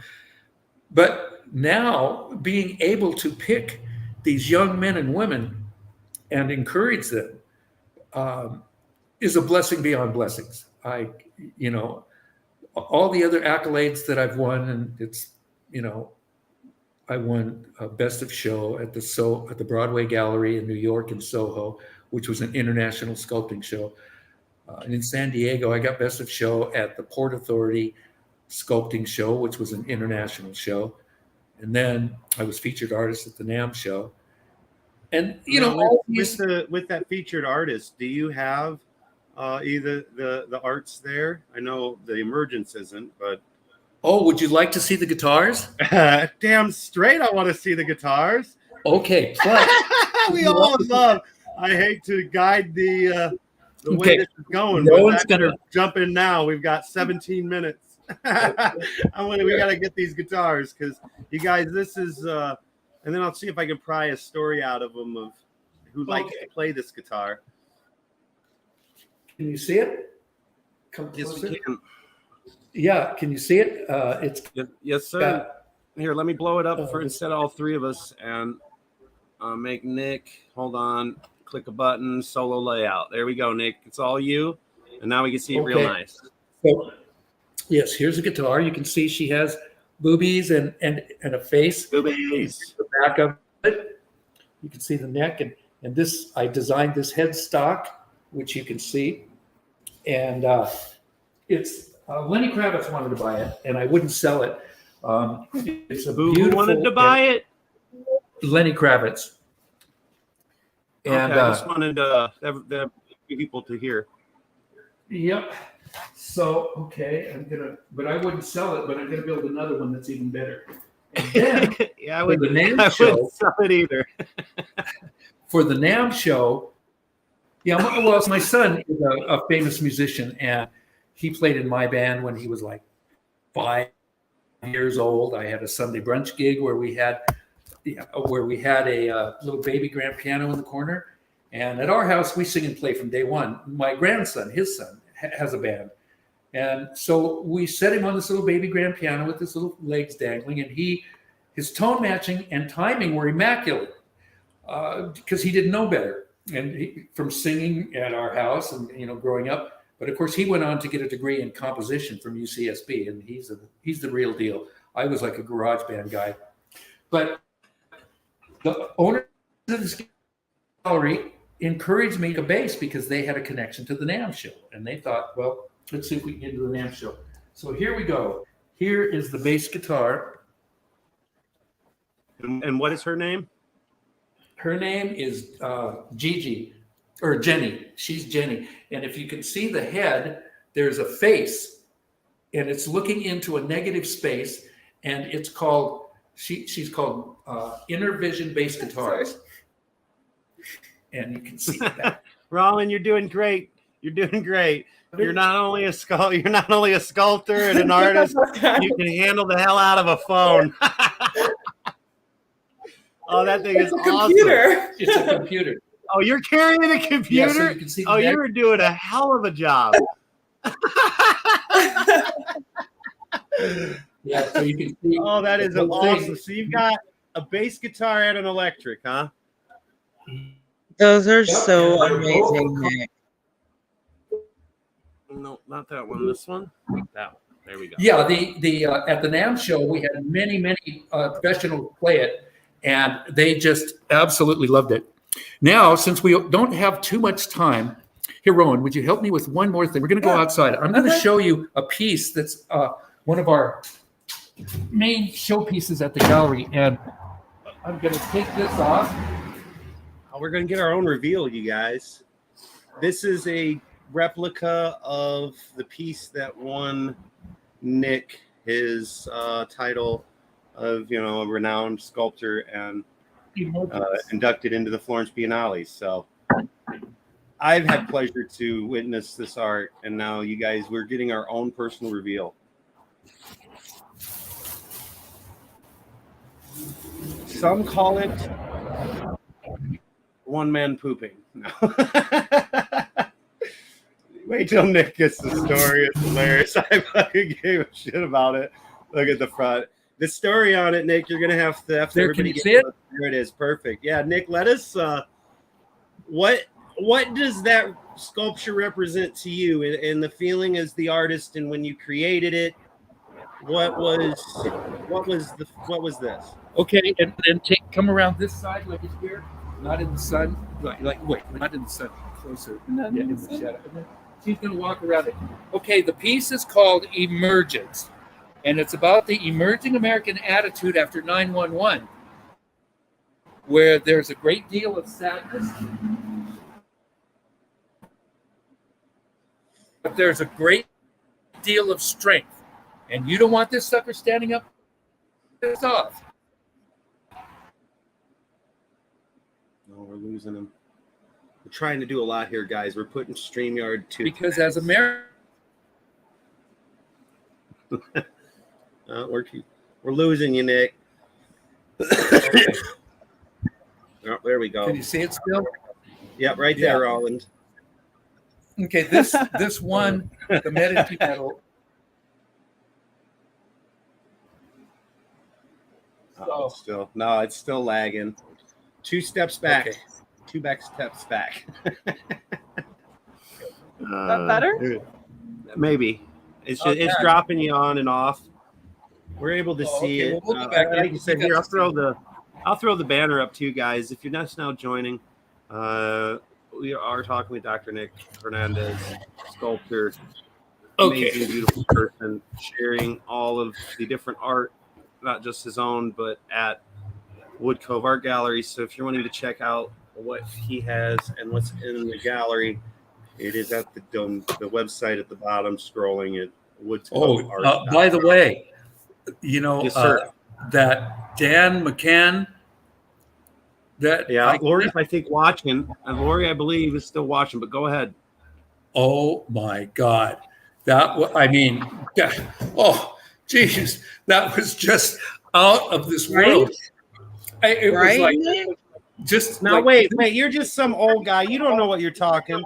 But now being able to pick these young men and women and encourage them is a blessing beyond blessings. All the other accolades that I've won, and it's, I won Best of Show at the Broadway Gallery in New York in Soho, which was an international sculpting show. And in San Diego, I got Best of Show at the Port Authority Sculpting Show, which was an international show. And then I was featured artist at the NAMM show. And, with that featured artist, do you have either the arts there? I know the Emergence isn't, but. Oh, would you like to see the guitars? Damn straight, I want to see the guitars. Okay, plus we all love. I hate to guide the way this is going. No one's gonna jump in now. We've got 17 minutes. We got to get these guitars because you guys. This is, and then I'll see if I can pry a story out of them of who likes to play this guitar. Can you see it? Come closer. Yes, we can. Yeah, can you see it? It's yes, sir. Here, let me blow it up for instead of all three of us and make Nick. Hold on, click a button. Solo layout. There we go, Nick. It's all you, and now we can see it real nice. So, yes, here's a guitar. You can see she has boobies and a face. Boobies. The back of it. You can see the neck and this. I designed this headstock, which you can see, and it's. Lenny Kravitz wanted to buy it, and I wouldn't sell it. It's a Who beautiful. wanted to buy it? Lenny Kravitz. And I just wanted the people to hear. Yep. So but I wouldn't sell it. But I'm gonna build another one that's even better. And then yeah, I wouldn't sell it either. For the NAMM show, well, my son is a famous musician, and he played in my band when he was like 5 years old. I had a Sunday brunch gig where we had a little baby grand piano in the corner. And at our house, we sing and play from day one. My grandson, his son, has a band. And so we set him on this little baby grand piano with his little legs dangling. And his tone matching and timing were immaculate because he didn't know better. And from singing at our house and, growing up. But of course, he went on to get a degree in composition from UCSB, and he's the real deal. I was like a garage band guy. But the owner of this gallery encouraged me to bass because they had a connection to the NAMM show. And they thought, well, let's see if we can get into the NAMM show. So here we go. Here is the bass guitar. And what is her name? Her name is Gigi. Or Jenny. She's Jenny. And if you can see the head, there's a face, and it's looking into a negative space, and it's called, she's called Inner Vision Bass Guitars. And you can see that. Rollin, you're doing great. You're doing great. You're not only a sculptor and an artist, you can handle the hell out of a phone. Oh, that thing is awesome. It's a computer. Oh, you're carrying a computer? Yeah, so you can see you were doing a hell of a job. Yeah, so you can see. Oh, that is the awesome. thing. So you've got a bass guitar and an electric, huh? Those are Yep, so and they're amazing, both- Nick. No, not that one. This one. That one. There we go. Yeah, the at the NAMM show we had many professionals play it, and they just absolutely loved it. Now, since we don't have too much time, here, Rowan, would you help me with one more thing? We're going to go outside. I'm going to show you a piece that's one of our main showpieces at the gallery, and I'm going to take this off. Oh, we're going to get our own reveal, you guys. This is a replica of the piece that won Nick his title of, a renowned sculptor and inducted into the Florence Biennale. So I've had pleasure to witness this art, and now you guys, we're getting our own personal reveal. Some call it one man pooping. No. Wait till Nick gets the story. It's hilarious. I fucking gave a shit about it. Look at the front. The story on it, Nick, you're gonna have to There, everybody can you get see it? There it is. Perfect. Yeah, Nick, let us what does that sculpture represent to you, and the feeling as the artist, and when you created it? What was this? Okay, and then come around this side, like it's here, not in the sun. Like wait, not in the sun. Closer. Yeah, in the shadow. And then she's gonna walk around it. Okay, the piece is called Emergence, and it's about the emerging American attitude after 9/11, where there's a great deal of sadness, but there's a great deal of strength. And you don't want this sucker standing up. It's off. No, we're losing him. We're trying to do a lot here, guys. We're putting StreamYard to Because as Americans, we're losing you, Nick. Oh, there we go. can you see it still? Yeah, right there, Roland. Okay, this one, the Medici medal. It's still lagging. 2 steps back. Okay. 2 steps back. That better? Maybe. It's just, it's dropping you on and off. We're able to see okay, it. well, we'll go back in. Like you said, here I'll throw the banner up to you guys. If you're just now joining, we are talking with Dr. Nick Hernandez, sculptor, amazing, beautiful person, sharing all of the different art, not just his own, but at Wood Cove Art Gallery. So if you're wanting to check out what he has and what's in the gallery, it is at the website at the bottom, scrolling at Wood Cove Art. By the way, Yes, sir. that Dan McCann. Lori's, I think, watching. And Lori, I believe, is still watching, but go ahead. Oh my God. Oh, geez, that was just out of this world. It was Right, like, Nick? just Now, like, wait, you're just some old guy. You don't know what you're talking.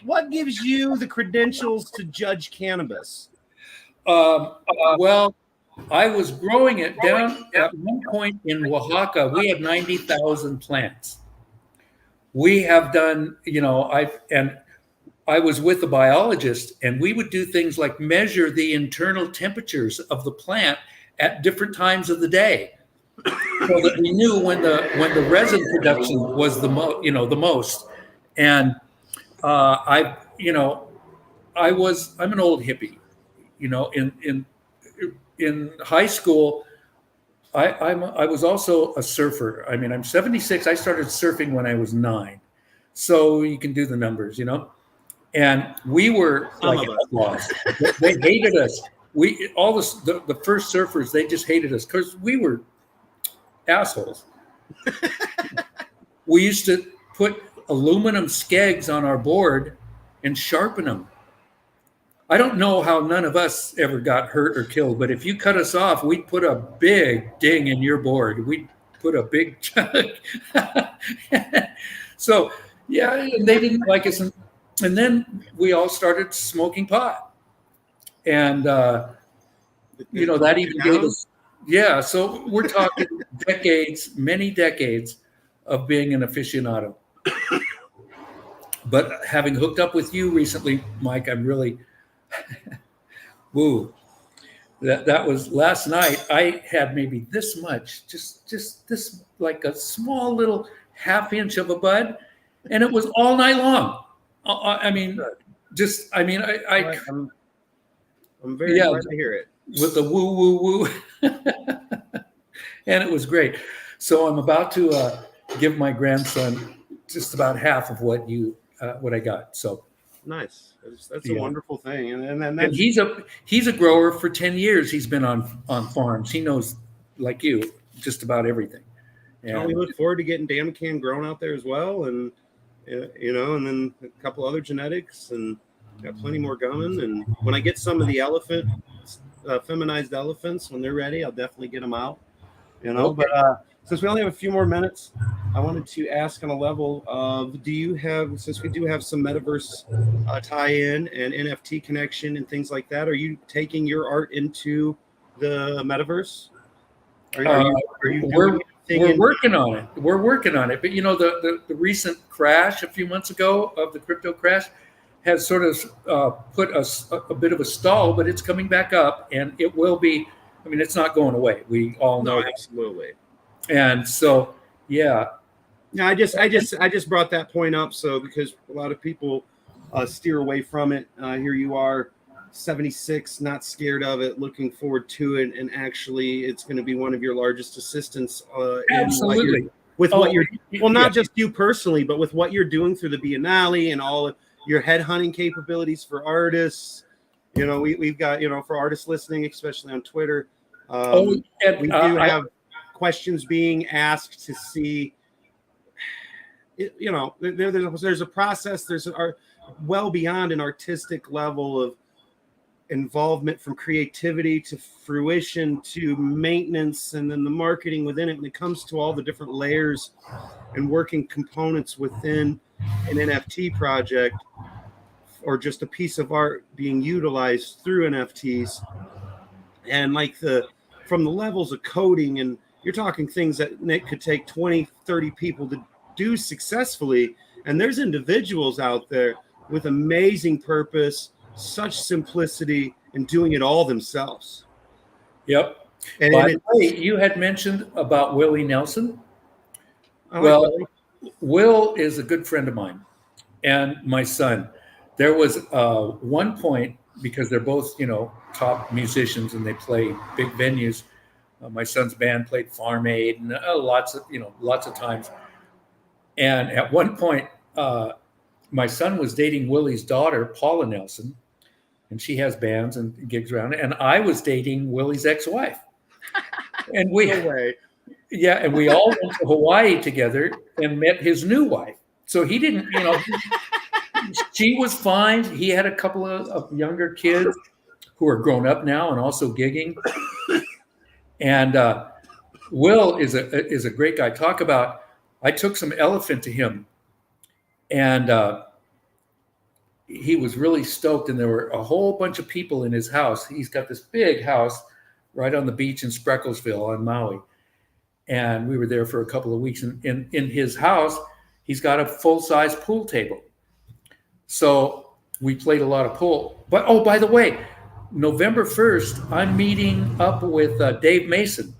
What gives you the credentials to judge cannabis? Well, I was growing it down at one point in Oaxaca. We had 90,000 plants. We have done, I was with a biologist, and we would do things like measure the internal temperatures of the plant at different times of the day, so that we knew when the resin production was the most. And I'm an old hippie. In high school, I was also a surfer. I mean, I'm 76. I started surfing when I was 9, so you can do the numbers, And we were like outlaws. They hated us. The first surfers, they just hated us because we were assholes. We used to put aluminum skegs on our board and sharpen them. I don't know how none of us ever got hurt or killed, but if you cut us off, we'd put a big ding in your board. We'd put a big chunk. So, yeah, and they didn't like us. and then we all started smoking pot, and you know, that even gave us, yeah. So we're talking decades, many decades of being an aficionado. But having hooked up with you recently, Mike, I'm really, woo. That was last night. I had maybe this much, just this, like a small little half-inch of a bud, and it was all night long. I mean, just, I mean, I'm very glad to hear it. With the woo woo woo, and it was great. So I'm about to give my grandson just about half of what I got. So nice. That's a wonderful thing, and then and he's a grower for 10 years. He's been on farms. He knows, like you, just about everything. And we look forward to getting Damacan grown out there as well, and you know, and then a couple other genetics, and got plenty more coming. And when I get some of the feminized elephants, when they're ready, I'll definitely get them out. You know, Okay. but since we only have a few more minutes, I wanted to ask on a level of, do you have, since we do have some metaverse tie-in and NFT connection and things like that, are you taking your art into the metaverse? We're working on it. We're working on it. But you know, the recent crash a few months ago of the crypto crash has sort of put us a bit of a stall, but it's coming back up, and it will be. I mean, it's not going away. We all know that. Absolutely. And so, yeah. No, I just brought that point up, so because a lot of people steer away from it. Here you are, 76, not scared of it, looking forward to it, and actually, it's going to be one of your largest assistants. Absolutely. What you're well, not just you personally, but with what you're doing through the Biennale and all of your headhunting capabilities for artists. You know, we've got, you know, for artists listening, especially on Twitter. We do have questions being asked to see. You know, there's a process. There's well beyond an artistic level of involvement, from creativity to fruition to maintenance, and then the marketing within it. When it comes to all the different layers and working components within an NFT project, or just a piece of art being utilized through NFTs, and like from the levels of coding, and you're talking things that Nick could take 20, 30 people to do successfully. And there's individuals out there with amazing purpose, such simplicity, and doing it all themselves. Yep. And By the way, you had mentioned about Willie Nelson. Will is a good friend of mine and my son. There was one point, because they're both, you know, top musicians and they play big venues. My son's band played Farm Aid and lots of times. And at one point, my son was dating Willie's daughter, Paula Nelson, and she has bands and gigs around. And I was dating Willie's ex-wife. And and we all went to Hawaii together and met his new wife. So he didn't, you know, she was fine. He had a couple of younger kids who are grown up now and also gigging. And Will is a great guy. Talk about, I took some elephant to him, and he was really stoked. And there were a whole bunch of people in his house. He's got this big house right on the beach in Sprecklesville on Maui. And we were there for a couple of weeks. And in his house, he's got a full-size pool table. So we played a lot of pool. But, oh, by the way, November 1st, I'm meeting up with Dave Mason.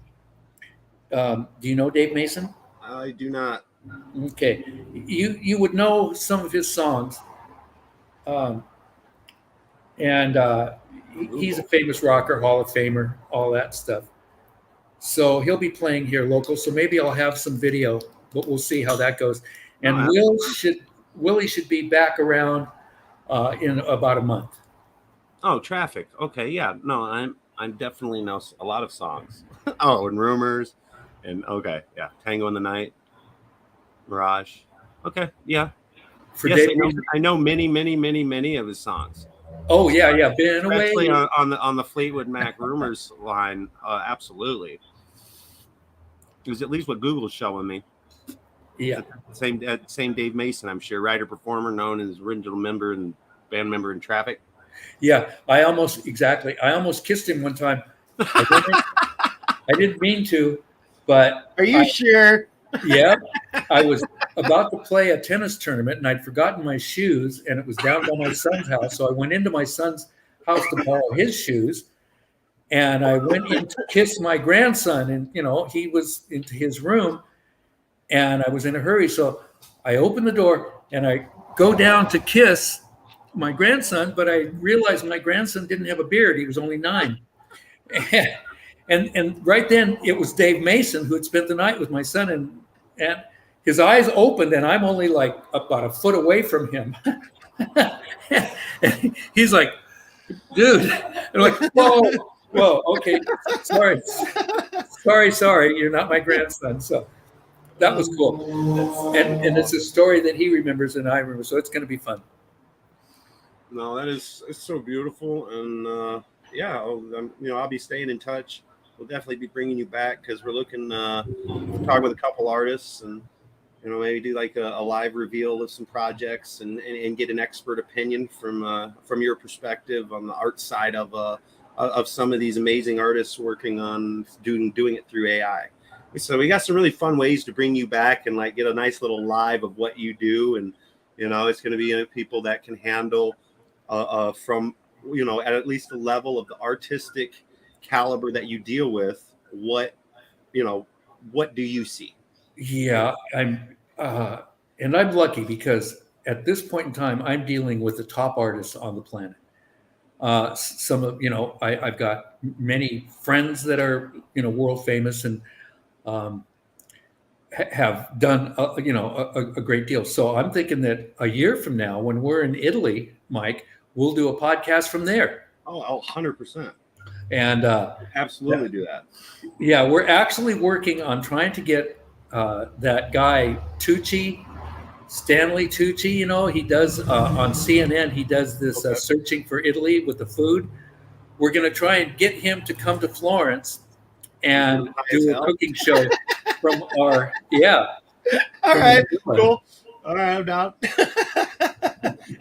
Do you know Dave Mason? I do not. Okay. You would know some of his songs. He's a famous rocker, Hall of Famer, all that stuff. So he'll be playing here local. So maybe I'll have some video, but we'll see how that goes. And Willie should be back around in about a month. Oh, Traffic. Okay, yeah. No, I definitely know a lot of songs. Oh, and Rumors, and okay, yeah, Tango in the Night, Mirage. Okay, yeah. Yes, I know many of his songs. Oh yeah, Been Away. Especially on the Fleetwood Mac Rumors line, absolutely. It was at least what Google's showing me. Yeah. Same Dave Mason, I'm sure, writer performer, known as original member and band member in Traffic. Yeah, I almost kissed him one time. I didn't mean to, but Are you sure? yeah, I was about to play a tennis tournament and I'd forgotten my shoes, and it was down by my son's house. So I went into my son's house to borrow his shoes, and I went in to kiss my grandson, and he was into his room, and I was in a hurry. So I opened the door and I go down to kiss my grandson, but I realized my grandson didn't have a beard. He was only 9. And right then it was Dave Mason, who had spent the night with my son, and his eyes opened, and I'm only like about a foot away from him. And he's like, dude, I'm like, whoa, okay, sorry, you're not my grandson. So that was cool. And it's a story that he remembers and I remember, so it's going to be fun. No, it's so beautiful, and yeah, I'll be staying in touch. We'll definitely be bringing you back because we're looking to talk with a couple artists, and maybe do like a live reveal of some projects, and get an expert opinion from your perspective on the art side of some of these amazing artists working on doing it through AI. So we got some really fun ways to bring you back and like get a nice little live of what you do, and it's going to be people that can handle from at least the level of the artistic caliber that you deal with. What do you see? Yeah, I'm lucky because at this point in time, I'm dealing with the top artists on the planet. Some of I've got many friends that are world famous and have done a great deal. So I'm thinking that a year from now, when we're in Italy, Mike, we'll do a podcast from there. Oh, 100%. And absolutely do that. Yeah, we're actually working on trying to get that guy Stanley Tucci. He does on CNN. He does this searching for Italy with the food. We're going to try and get him to come to Florence and do a cooking show from our All right, cool. All right, I'm down.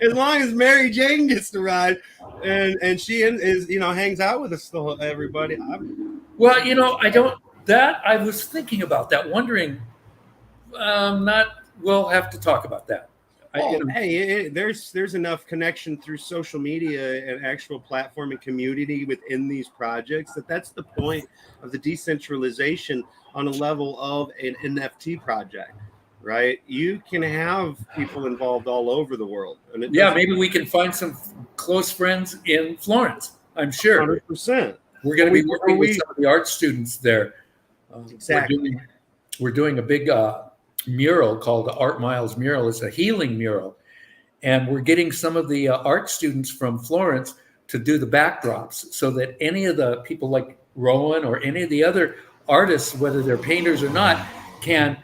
As long as Mary Jane gets to ride, and she is hangs out with us, everybody. Well, I was thinking about that, wondering. We'll have to talk about that. Hey, there's enough connection through social media and actual platform and community within these projects that's the point of the decentralization on a level of an NFT project, right? You can have people involved all over the world. And maybe we can find some close friends in Florence. I'm sure. 100%. We're going to be working with some of the art students there. Exactly. We're doing a big mural called the Art Miles mural. It's a healing mural, and we're getting some of the art students from Florence to do the backdrops, so that any of the people like Rowan or any of the other artists, whether they're painters or not, can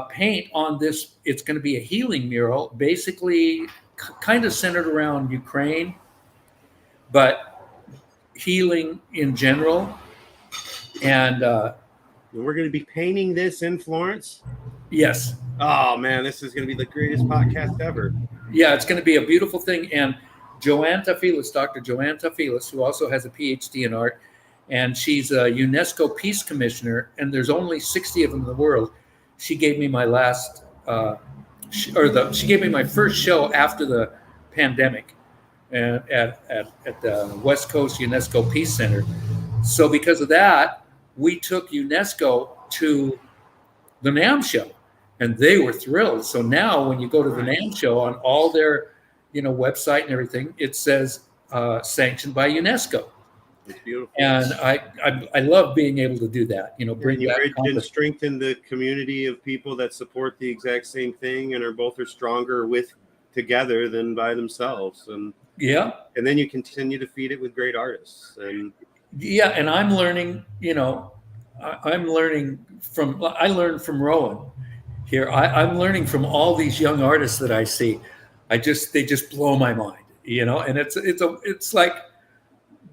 paint on this. It's going to be a healing mural, basically kind of centered around Ukraine, but healing in general. And we're going to be painting this in Florence. Yes. Oh man, this is going to be the greatest podcast ever. Yeah, it's going to be a beautiful thing. And Joanne Tafilis, Dr. Joanne Tafilis, who also has a PhD in art, and she's a UNESCO Peace Commissioner, and there's only 60 of them in the world. She gave me my she gave me my first show after the pandemic, at the West Coast UNESCO Peace Center. So because of that, we took UNESCO to the NAMM show, and they were thrilled. So now when you go to the NAMM show, on all their website and everything, it says sanctioned by UNESCO. It's beautiful. And I love being able to do that. Bring that and strengthen the community of people that support the exact same thing and are stronger together than by themselves. And and then you continue to feed it with great artists. And and I'm learning. I learned from Rowan here. I'm learning from all these young artists that I see. They just blow my mind, and it's like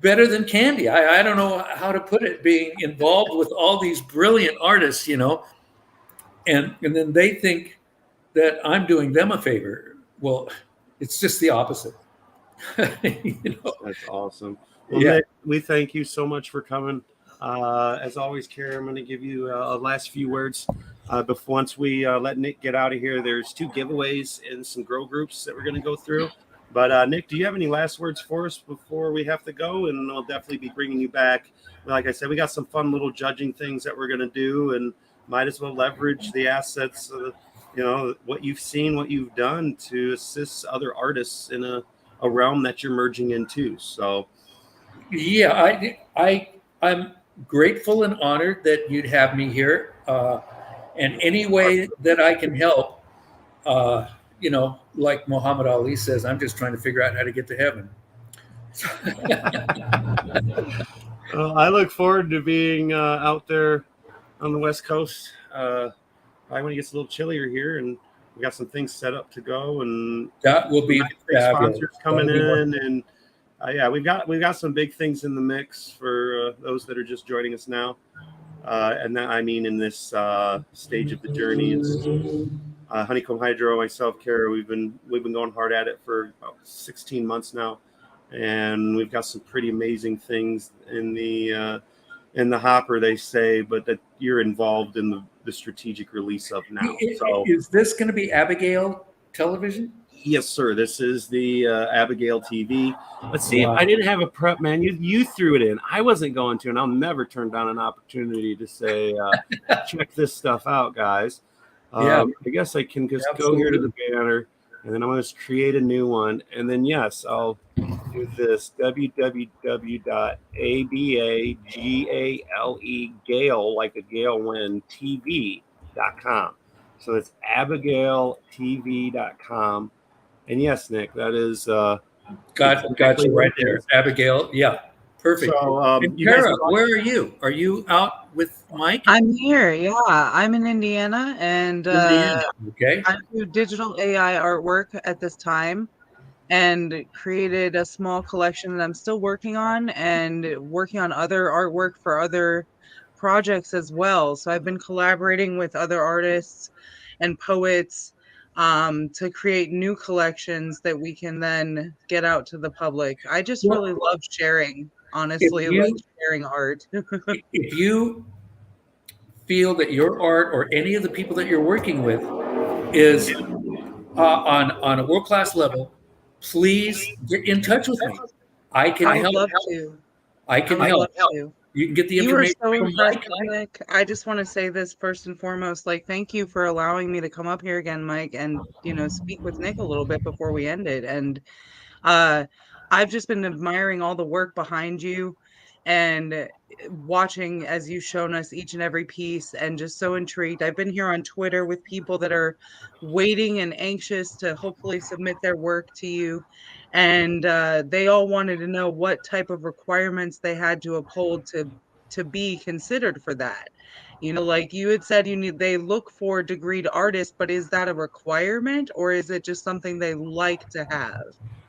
better than candy. I don't know how to put it, being involved with all these brilliant artists, and then they think that I'm doing them a favor. Well, it's just the opposite. That's awesome. Well, Yeah. Nick, we thank you so much for coming. As always, Carrie, I'm going to give you a last few words. Before once we let Nick get out of here, there's 2 giveaways and some grow groups that we're going to go through. But Nick, do you have any last words for us before we have to go? And I'll definitely be bringing you back. Like I said, we got some fun little judging things that we're going to do, and might as well leverage the assets, what you've seen, what you've done to assist other artists in a realm that you're merging into. So, yeah, I'm grateful and honored that you'd have me here, and any way that I can help. Like Muhammad Ali says, I'm just trying to figure out how to get to heaven. I look forward to being out there on the West Coast. Probably when it gets a little chillier here, and we got some things set up to go, and That will be sponsors coming That'll be in, and we've got some big things in the mix for those that are just joining us now. And that, I mean, in this stage of the journey, it's Honeycomb Hydro, myself, Kara, we've been going hard at it for about 16 months now, and we've got some pretty amazing things in the hopper, they say, but that you're involved in the strategic release of now. So, is this going to be Abigail Television? yes, sir. This is the Abigail TV. Let's see. Wow. I didn't have a prep, man. You threw it in. I wasn't going to, and I'll never turn down an opportunity to say, check this stuff out, guys. Yeah. I guess I can just Absolutely. go here to the banner, and then I'm going to create a new one. And then, yes, I'll do this, www.abagale, like a gale wind, TV.com. So it's abigailtv.com. And yes, Nick, that is Got you right there, Abigail. Yeah, perfect. So, And you guys Kara, are- where are you? Are you out with Mike? I'm here. Yeah, I'm in Indiana, and Indiana. Okay. I do digital AI artwork at this time, and created a small collection that I'm still working on, and working on other artwork for other projects as well. So I've been collaborating with other artists and poets to create new collections that we can then get out to the public. I just Well, really love sharing, honestly, if you- like sharing art. If you feel that your art or any of the people that you're working with is on a world-class level, please get in touch with me. I can I would help. love to. I can I would help. love to. You can get the You were information so from impressive, Mike. Nick. I just want to say this first and foremost, like, thank you for allowing me to come up here again, Mike, and, speak with Nick a little bit before we ended. And I've just been admiring all the work behind you, and watching as you've shown us each and every piece, and just so intrigued. I've been here on Twitter with people that are waiting and anxious to hopefully submit their work to you. And they all wanted to know what type of requirements they had to uphold to be considered for that. Like you had said, they look for degreed artists, but is that a requirement, or is it just something they like to have?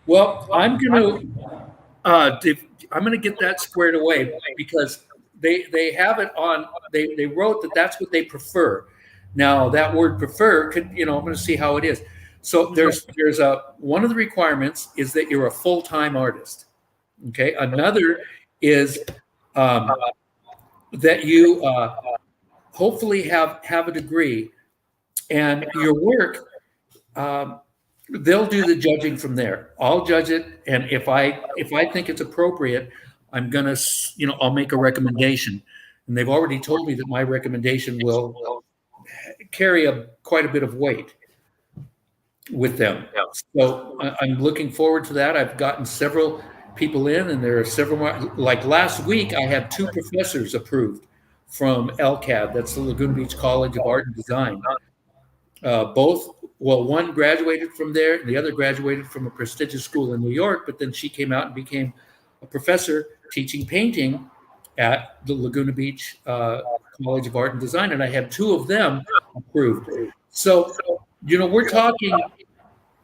Well, I'm gonna get that squared away, because they have it on. They wrote that that's what they prefer. Now that word prefer could, I'm going to see how it is. So there's one of the requirements is that you're a full-time artist. Okay. Another is that you hopefully have a degree, and your work. They'll do the judging from there. I'll judge it, and if I think it's appropriate, I'm gonna, I'll make a recommendation. And they've already told me that my recommendation will carry quite a bit of weight with them. So I'm looking forward to that. I've gotten several people in, and there are several more. Like last week, I had 2 professors approved from LCAD. That's the Laguna Beach College of Art and Design. One graduated from there, and the other graduated from a prestigious school in New York, but then she came out and became a professor teaching painting at the Laguna Beach College of Art and Design, and I had 2 of them approved. So, we're talking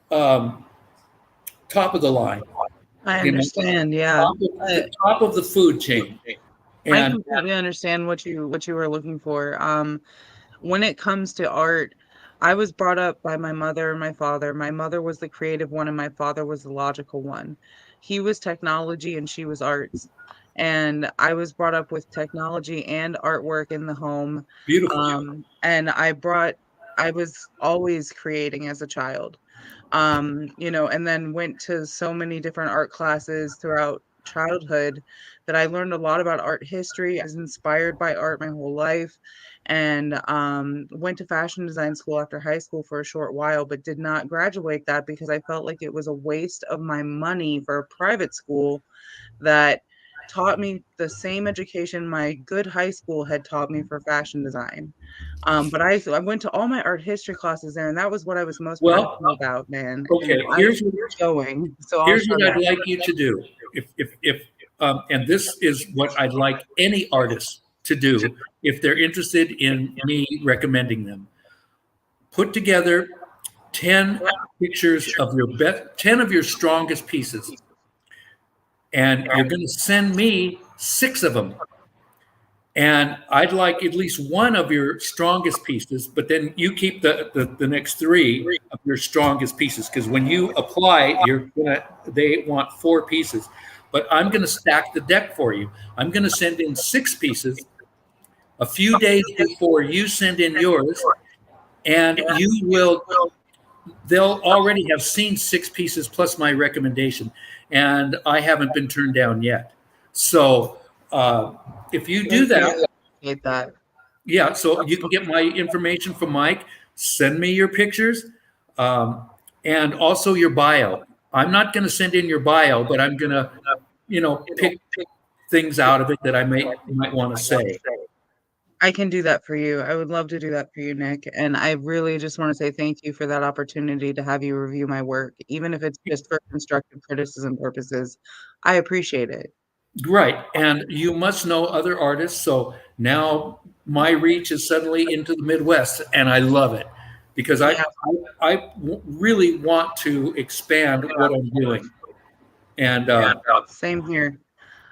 top of the line. I understand, yeah. Top of the food chain. I completely understand what you were looking for. when it comes to art, I was brought up by my mother and my father. My mother was the creative one and my father was the logical one. He was technology and she was arts. And I was brought up with technology and artwork in the home. Beautiful. And I was always creating as a child. And then went to so many different art classes throughout childhood that I learned a lot about art history. I was inspired by art my whole life, and went to fashion design school after high school for a short while, but did not graduate that because I felt like it was a waste of my money for a private school that taught me the same education my good high school had taught me for fashion design. But I went to all my art history classes there, and that was what I was most Well, passionate about, man. okay, And here's going. So I'll here's shut what I'd up. like you to do. If and this is what I'd like any artist to do if they're interested in me recommending them. Put together 10 pictures of your 10 of your strongest pieces. And you're going to send me 6 of them. And I'd like at least one of your strongest pieces, but then you keep the next 3 of your strongest pieces. Because when you apply, they want 4 pieces. But I'm going to stack the deck for you. I'm going to send in 6 pieces a few days before you send in yours, and they'll already have seen 6 pieces plus my recommendation, and I haven't been turned down yet. So if you do that, Hate that. yeah, so you can get my information from Mike, send me your pictures, and also your bio. I'm not going to send in your bio, but I'm going to, pick things out of it that I might want to say. I can do that for you. I would love to do that for you, Nick. And I really just want to say thank you for that opportunity to have you review my work, even if it's just for constructive criticism purposes. I appreciate it. Right. And you must know other artists. So now my reach is suddenly into the Midwest, and I love it because I really want to expand what I'm doing. And Same here.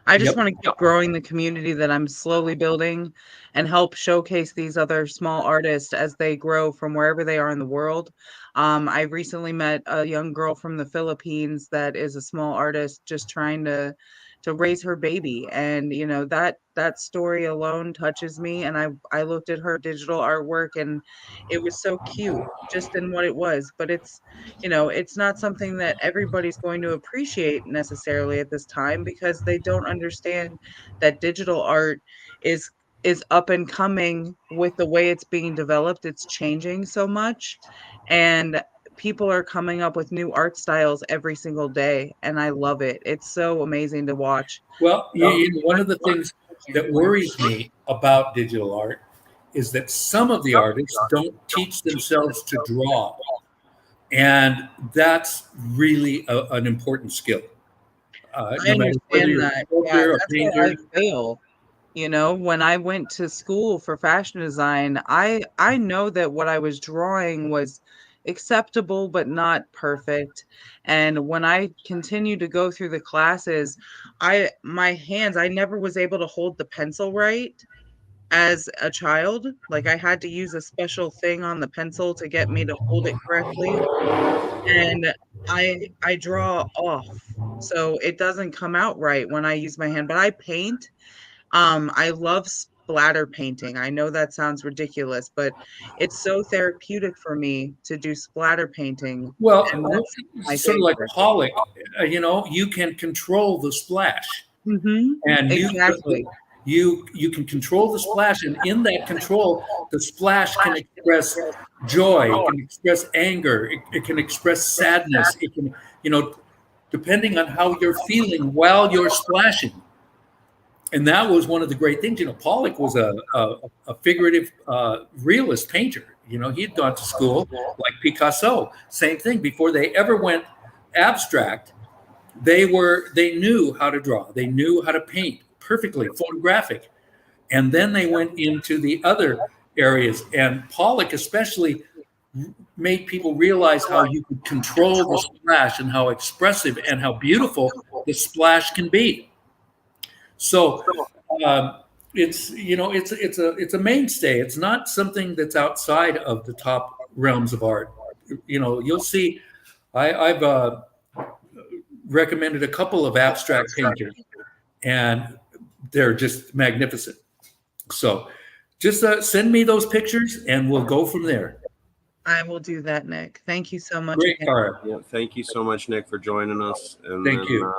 I just Yep. want to keep growing the community that I'm slowly building and help showcase these other small artists as they grow from wherever they are in the world. I recently met a young girl from the Philippines that is a small artist just trying to raise her baby. And that story alone touches me. And I looked at her digital artwork and it was so cute just in what it was. But it's not something that everybody's going to appreciate necessarily at this time because they don't understand that digital art is up and coming with the way it's being developed. It's changing so much, and people are coming up with new art styles every single day, and I love it. It's so amazing to watch. Well, one of the things that worries me about digital art is that some of the artists don't teach themselves to draw. And that's really an important skill. I No matter whether understand you're a that. sculptor, Yeah, a that's where painter. I fail. When I went to school for fashion design, I know that what I was drawing was acceptable but not perfect. And when I continued to go through the classes, my hands, I never was able to hold the pencil right as a child. Like I had to use a special thing on the pencil to get me to hold it correctly. And I draw off. So it doesn't come out right when I use my hand, but I paint. I love splatter painting. I know that sounds ridiculous, but it's so therapeutic for me to do splatter painting, and Well, that's my sort of like favorite. Pollock, you can control the splash. And Exactly. you can control the splash, and in that control, the splash can express joy, it can express anger, it can express sadness, it can, depending on how you're feeling while you're splashing. And that was one of the great things. Pollock was a figurative realist painter. He had gone to school like Picasso. Same thing. Before they ever went abstract, they knew how to draw. They knew how to paint perfectly, photographic. And then they went into the other areas. And Pollock especially made people realize how you could control the splash and how expressive and how beautiful the splash can be. So it's it's a mainstay. It's not something that's outside of the top realms of art. You'll see. I've recommended a couple of abstract painters, and they're just magnificent. So just send me those pictures, and we'll go from there. I will do that, Nick. Thank you so much Great, again. Cara. Yeah, thank you so much, Nick, for joining us. And Thank you.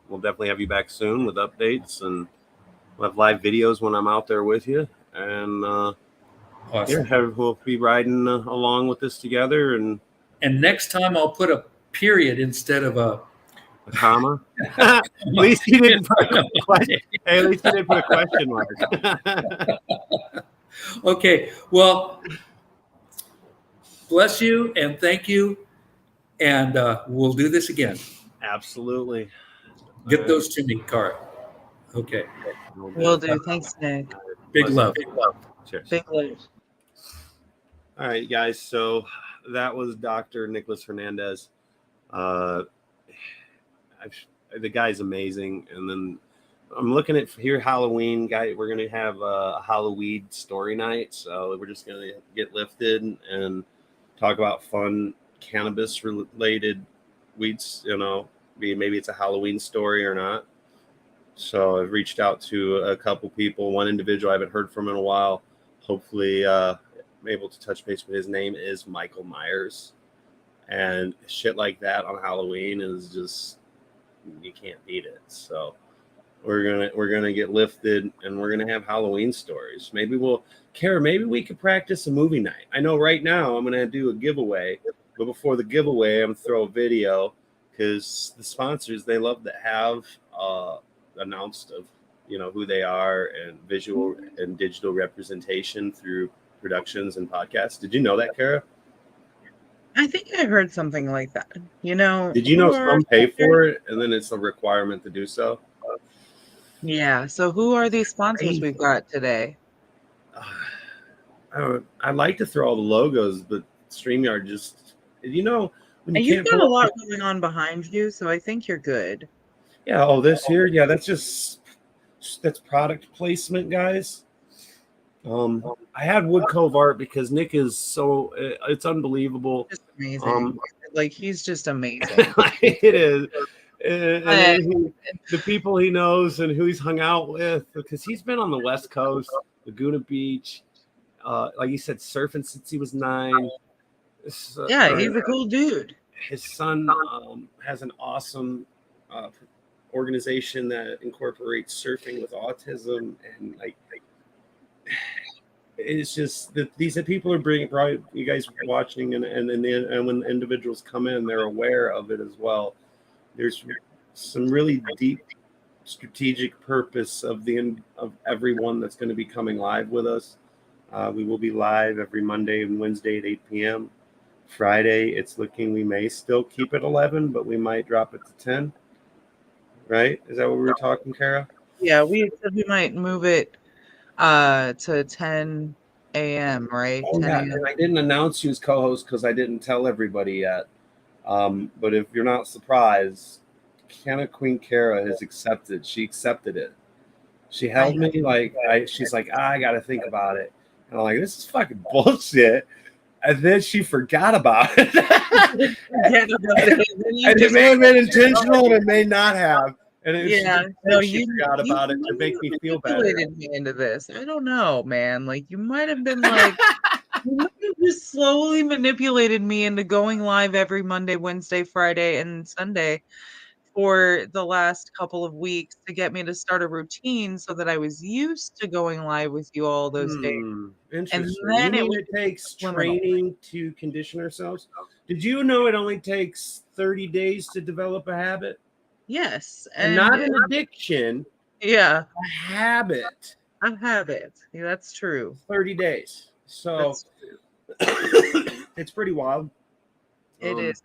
We'll definitely have you back soon with updates, and we'll have live videos when I'm out there with you. And Awesome. we'll be riding along with this together. And next time I'll put a period instead of a comma. At least you didn't put a question. Hey, at least you didn't put a question mark. Okay. Well, bless you and thank you. And we'll do this again. Absolutely. Get those to me, Cara. Okay. Will do. Thanks, Nick. Big love. Cheers. Big love. All right, guys. So that was Dr. Nicholas Hernandez. The guy's amazing. And then I'm looking at here Halloween, guy. We're gonna have a Halloween story night. So we're just gonna get lifted and talk about fun cannabis related weeds. Maybe it's a Halloween story or not. So I've reached out to a couple people. One individual I haven't heard from in a while. Hopefully, I'm able to touch base with. His name is Michael Myers, and shit like that on Halloween is just, you can't beat it. So we're gonna get lifted, and we're gonna have Halloween stories. Maybe we could practice a movie night. I know right now I'm gonna do a giveaway, but before the giveaway, I'm gonna throw a video because the sponsors, they love to have announced of who they are and visual and digital representation through productions and podcasts. Did you know that, Cara? I think I heard something like that. Did you know some pay for it and then it's a requirement to do so? Yeah. So who are these sponsors we've got today? I'd like to throw all the logos, but StreamYard just, when And you've got a lot going on behind you, so I think you're good. Yeah. Oh, this here. Yeah, that's product placement, guys. I had Wood Cove art because Nick is so, it's unbelievable. Just amazing. He's just amazing. It is. And the people he knows and who he's hung out with, because he's been on the West Coast, Laguna Beach, like you said, surfing since he was 9. He's a cool dude. His son has an awesome organization that incorporates surfing with autism, and it's just that these people are probably you guys watching, and when individuals come in, they're aware of it as well. There's some really deep strategic purpose of everyone that's going to be coming live with us. We will be live every Monday and Wednesday at 8 p.m. Friday, it's looking, we may still keep it 11, but we might drop it to 10. Right? Is that what we were talking, Cara? Yeah, we said we might move it to 10 a.m., right? Oh, yeah. And I didn't announce you as co-host because I didn't tell everybody yet. But if you're not surprised, Queen Cara has accepted. She accepted it. She held me she's like, I got to think about it. And I'm like, this is fucking bullshit. And then she forgot about it. And it may have been intentional and it may not have. And she forgot about it to make me feel better. You manipulated me into this. I don't know, man. You might have been you might have just slowly manipulated me into going live every Monday, Wednesday, Friday, and Sunday for the last couple of weeks to get me to start a routine so that I was used to going live with you all those days. Interesting. And then it takes training to condition ourselves. Did you know it only takes 30 days to develop a habit? Yes. And not an addiction. Yeah. A habit. A habit. Yeah, that's true. 30 days. So it's pretty wild. It is.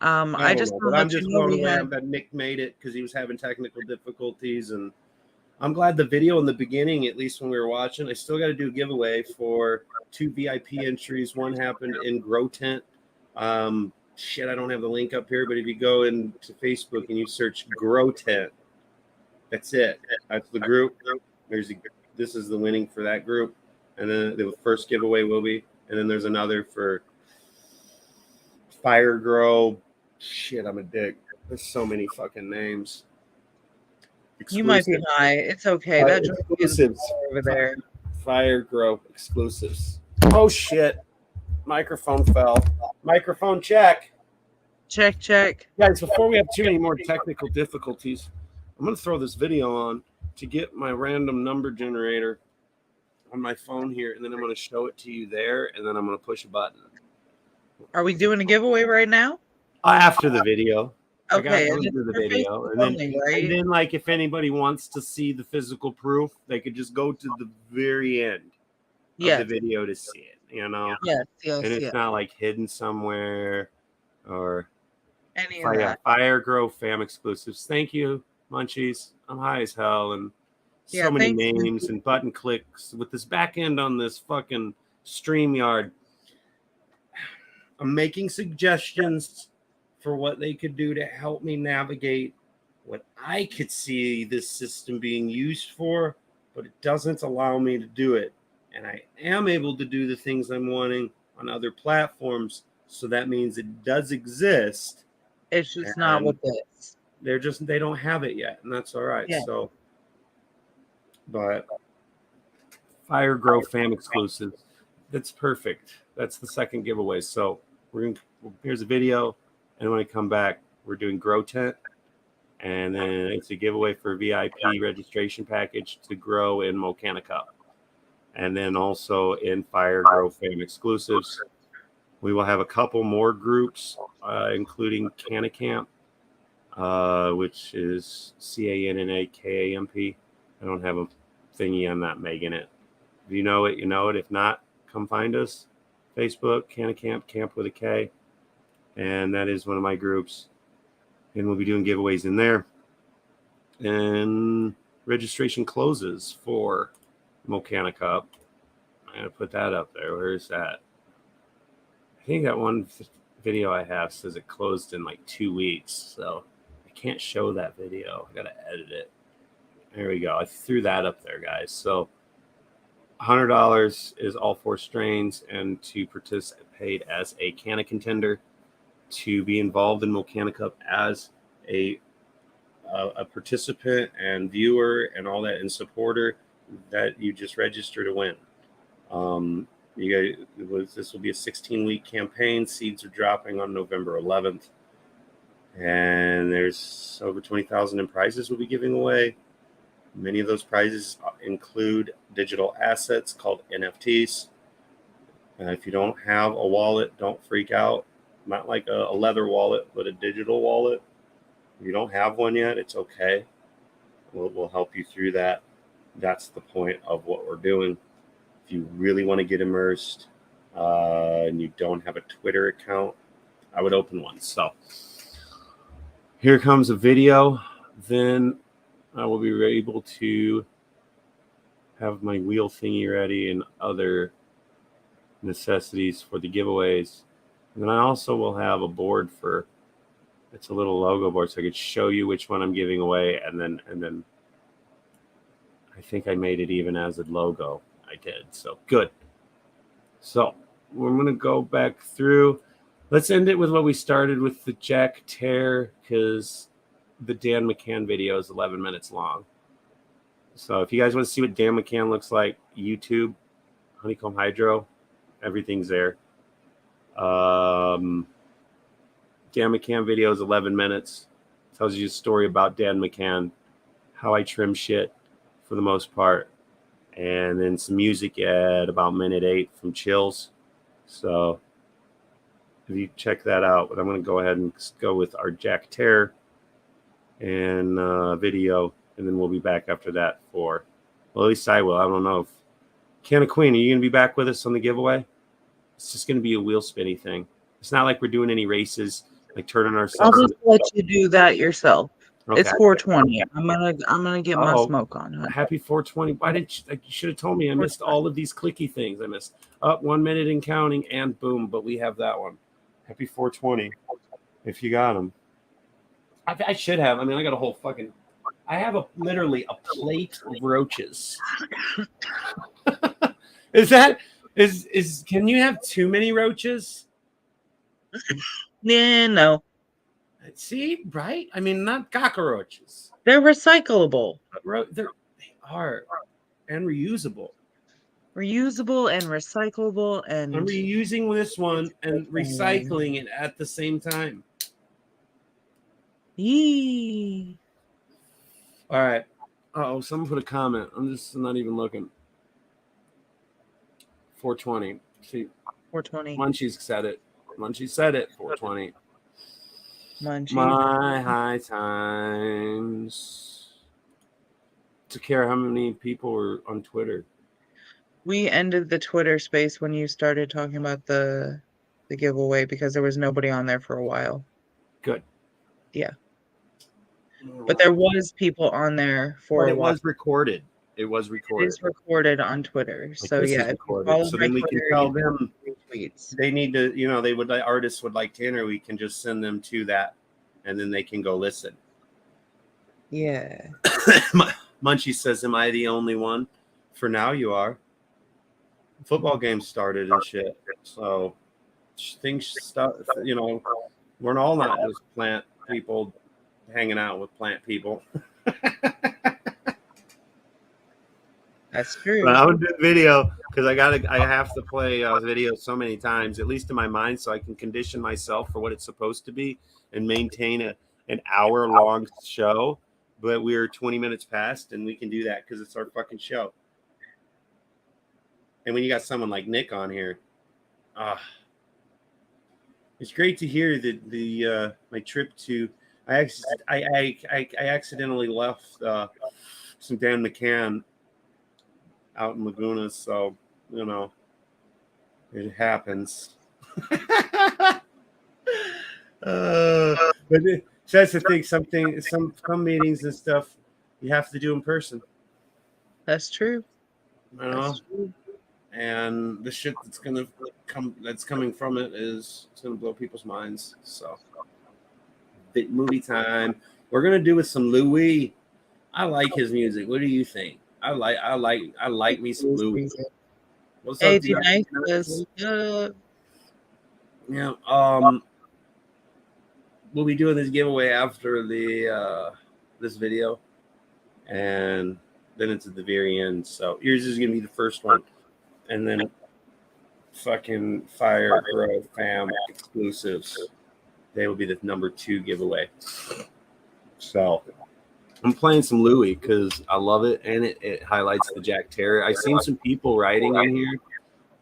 I just know, but I'm just glad that Nick made it because he was having technical difficulties, and I'm glad the video in the beginning, at least when we were watching, I still got to do a giveaway for 2 VIP entries. One happened in Grow Tent. I don't have the link up here, but if you go into Facebook and you search Grow Tent, that's it. That's the group. There's this is the winning for that group, and then the first giveaway will be, and then there's another for Fire Grow. Shit, I'm a dick. There's so many fucking names. You might be high. It's okay. That joint is Exclusives over there. Fire Grow exclusives. Oh shit! Microphone fell. Microphone check. Check, check. Guys, before we have too many more technical difficulties, I'm going to throw this video on to get my random number generator on my phone here, and then I'm going to show it to you there, and then I'm going to push a button. Are we doing a giveaway right now? After the video. Okay. I got to do the video. And then, like, if anybody wants to see the physical proof, they could just go to the very end of the video to see it, you know? Yes, and it's not, like, hidden somewhere or... Any of that. Fire Grow fam exclusives. Thank you, Munchies. I'm high as hell, and so many names and button clicks with this back end on this fucking StreamYard. I'm making suggestions for what they could do to help me navigate what I could see this system being used for, but it doesn't allow me to do it. And I am able to do the things I'm wanting on other platforms, so that means it does exist. It's just not with this. They don't have it yet, and that's all right. Yeah. So, but Fire Grow fam exclusives. That's perfect. That's the second giveaway. So here's a video, and when I come back, we're doing Grow Tent, and then it's a giveaway for VIP registration package to grow in CannaCUP, and then also in Fire Grow fam exclusives. We will have a couple more groups, including CannaCUP, which is CANNAKAMP. I don't have a thingy. I'm not making it. If you know it, you know it. If not, come find us. Facebook, CannaCUP, Camp with a K. And that is one of my groups. And we'll be doing giveaways in there. And registration closes for CannaCUP. I'm going to put that up there. Where is that? I think that one video I have says it closed in like 2 weeks, so I can't show that video. I gotta edit it. There we go. I threw that up there, guys. So $100 is all 4 strains, and to participate as a Canna contender, to be involved in CannaCUP as a participant and viewer and all that, and supporter, that you just register to win. This will be a 16-week campaign. Seeds are dropping on November 11th. And there's over 20,000 in prizes we'll be giving away. Many of those prizes include digital assets called NFTs. If you don't have a wallet, don't freak out. Not like a leather wallet, but a digital wallet. If you don't have one yet, it's okay. We'll help you through that. That's the point of what we're doing. If you really want to get immersed and you don't have a Twitter account, I would open one. So here comes a video. Then I will be able to have my wheel thingy ready and other necessities for the giveaways. And then I also will have a board for, it's a little logo board, so I could show you which one I'm giving away. And then I think I made it even as a logo. I did. So good. So we're going to go back through. Let's end it with what we started with, the Jack Tear, because the Dan McCann video is 11 minutes long. So if you guys want to see what Dan McCann looks like, YouTube, Honeycomb Hydro, everything's there. Dan McCann video is 11 minutes. Tells you a story about Dan McCann, how I trim shit for the most part. And then some music at about minute 8 from Chills. So if you check that out, but I'm going to go ahead and go with our Jack Tear and video, and then we'll be back after that for, well, at least I will. I don't know if Canna Queen, are you going to be back with us on the giveaway? It's just going to be a wheel spinny thing. It's not like we're doing any races, like turning ourselves. I'll just let you do that yourself. Okay. It's 420. I'm gonna get my smoke on. Huh? Happy 420. Why didn't you should have told me? I missed all of these clicky things. I missed up 1 minute and counting, and boom, but we have that one. Happy 420 if you got them. I should have. I mean, I got a whole fucking I have literally a plate of roaches. Is can you have too many roaches? Yeah, no. See, right? I mean, not cockroaches. They're recyclable. But they are and reusable. Reusable and recyclable and I'm reusing this one and recycling it at the same time. Yee. All right. Oh, someone put a comment. I'm just not even looking. 420. See, 420. Munchie's said it. Munchie said it. 420. Munchie. My high times. To care how many people were on Twitter. We ended the Twitter space when you started talking about the giveaway because there was nobody on there for a while. Good. Yeah. But there was people on there for But a while. was recorded. It was recorded. It is recorded on Twitter. Like so this yeah, is if you recorded. follow So my then we can Twitter, tell you them retweets. they need to, they would like artists would like to enter. We can just send them to that, and then they can go listen. Yeah. Munchie says, "Am I the only one?" For now, you are. Football games started and shit, so things start. We're all not just plant people hanging out with plant people. That's true. But I would do video because I have to play video so many times, at least in my mind, so I can condition myself for what it's supposed to be and maintain an hour-long show. But we're 20 minutes past, and we can do that because it's our fucking show. And when you got someone like Nick on here, it's great to hear that the my trip to I accidentally left some Dan McCann out in Laguna, so it happens. But that's the thing. Some meetings and stuff you have to do in person. That's true. That's true. And the shit that's coming from it it's gonna blow people's minds. So, big movie time. We're gonna do with some Louis. I like his music. What do you think? I like me some Louis. What's up, nice. Yeah. We'll be doing this giveaway after the this video, and then it's at the very end. So yours is gonna be the first one, and then fucking Fire Grow Fam exclusives. They will be the number 2 giveaway. So I'm playing some Louis because I love it, and it highlights the Jack Terror. I've seen some people writing in here,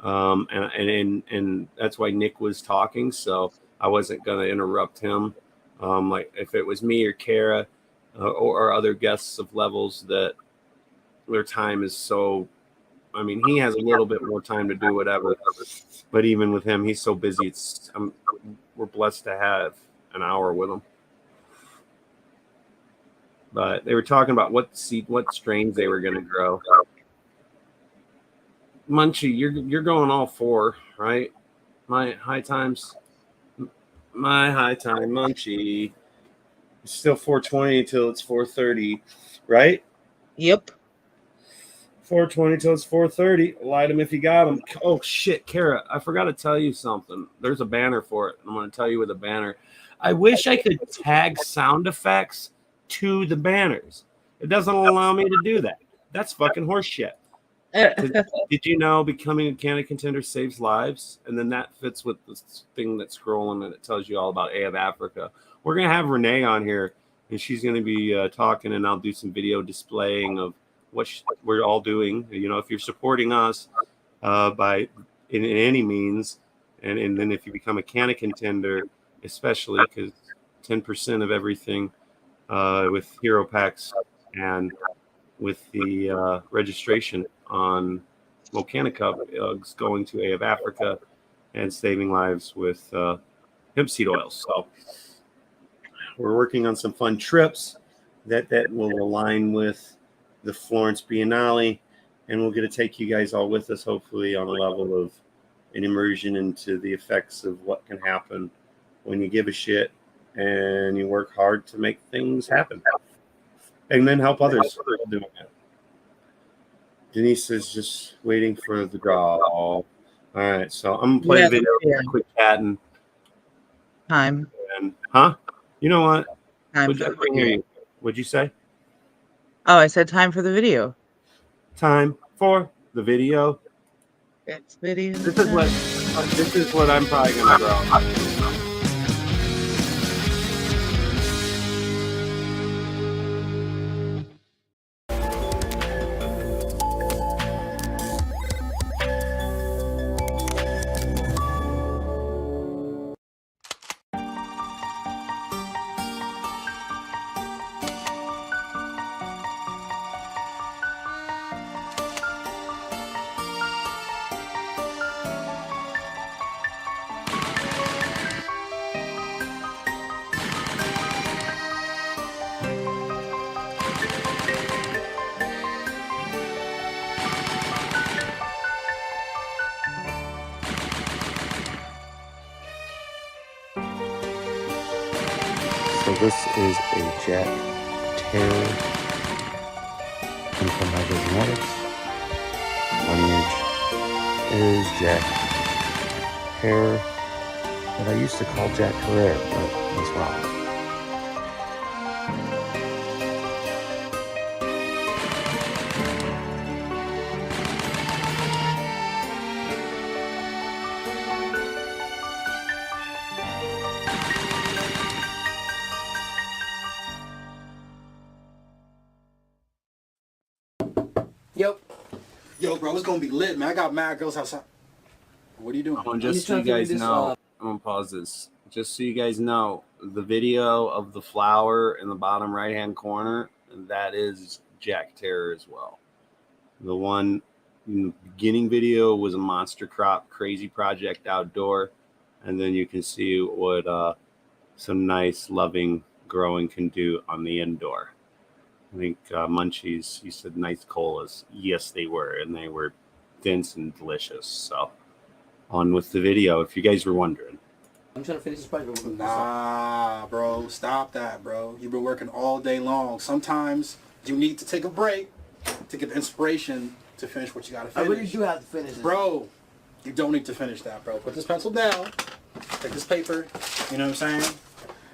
and that's why Nick was talking. So I wasn't gonna interrupt him. Like if it was me or Kara or other guests of levels that their time is so. I mean, he has a little bit more time to do whatever, but even with him, he's so busy. We're blessed to have an hour with him. But they were talking about what strains they were going to grow. Munchie, you're going all 4, right? My high time, Munchie. It's still 420 until it's 430, right? Yep. 420 till it's 430. Light them if you got them. Oh shit, Kara, I forgot to tell you something. There's a banner for it. I'm going to tell you with a banner. I wish I could tag sound effects to the banners. It doesn't allow me to do that. That's fucking horse shit. Did you know becoming a Canada contender saves lives? And then that fits with this thing that's scrolling and it tells you all about A of Africa. We're going to have Renee on here, and she's going to be talking, and I'll do some video displaying of what we're all doing. If you're supporting us by in any means, and then if you become a Canada contender, especially because 10% of everything with hero packs and with the registration on CannaCUP is going to A of Africa and saving lives with hemp seed oils. So we're working on some fun trips that will align with the Florence Biennale, and we're going to take you guys all with us, hopefully on a level of an immersion into the effects of what can happen when you give a shit and you work hard to make things happen. and then help others while doing it. Denise is just waiting for the draw. All right, so I'm gonna play the video, quick chatting. Time. And you know what? Time I for the can't hear video. you. What'd you say? Oh, I said time for the video. Time for the video. It's video. This is what I'm probably gonna draw. So this is a Jack Terror from my genetics. Lineage is Jack Hair that I used to call Jack Career, but that's wrong. Yo, bro, it's gonna be lit, man. I got mad girls outside. What are you doing? Just so you guys know, I'm gonna pause this. Just so you guys know, the video of the flower in the bottom right-hand corner, that is Jack Terror as well. The one in the beginning video was a monster crop, crazy project outdoor, and then you can see what some nice, loving growing can do on the indoor. I think Munchies, you said nice colas. Yes, they were, and they were dense and delicious. So, on with the video, if you guys were wondering. I'm trying to finish this project. Nah, bro, stop that, bro. You've been working all day long. Sometimes you need to take a break to get the inspiration to finish what you gotta I finish. really do have to finish this. Bro, you don't need to finish that, bro. Put this pencil down. Take this paper. You know what I'm saying?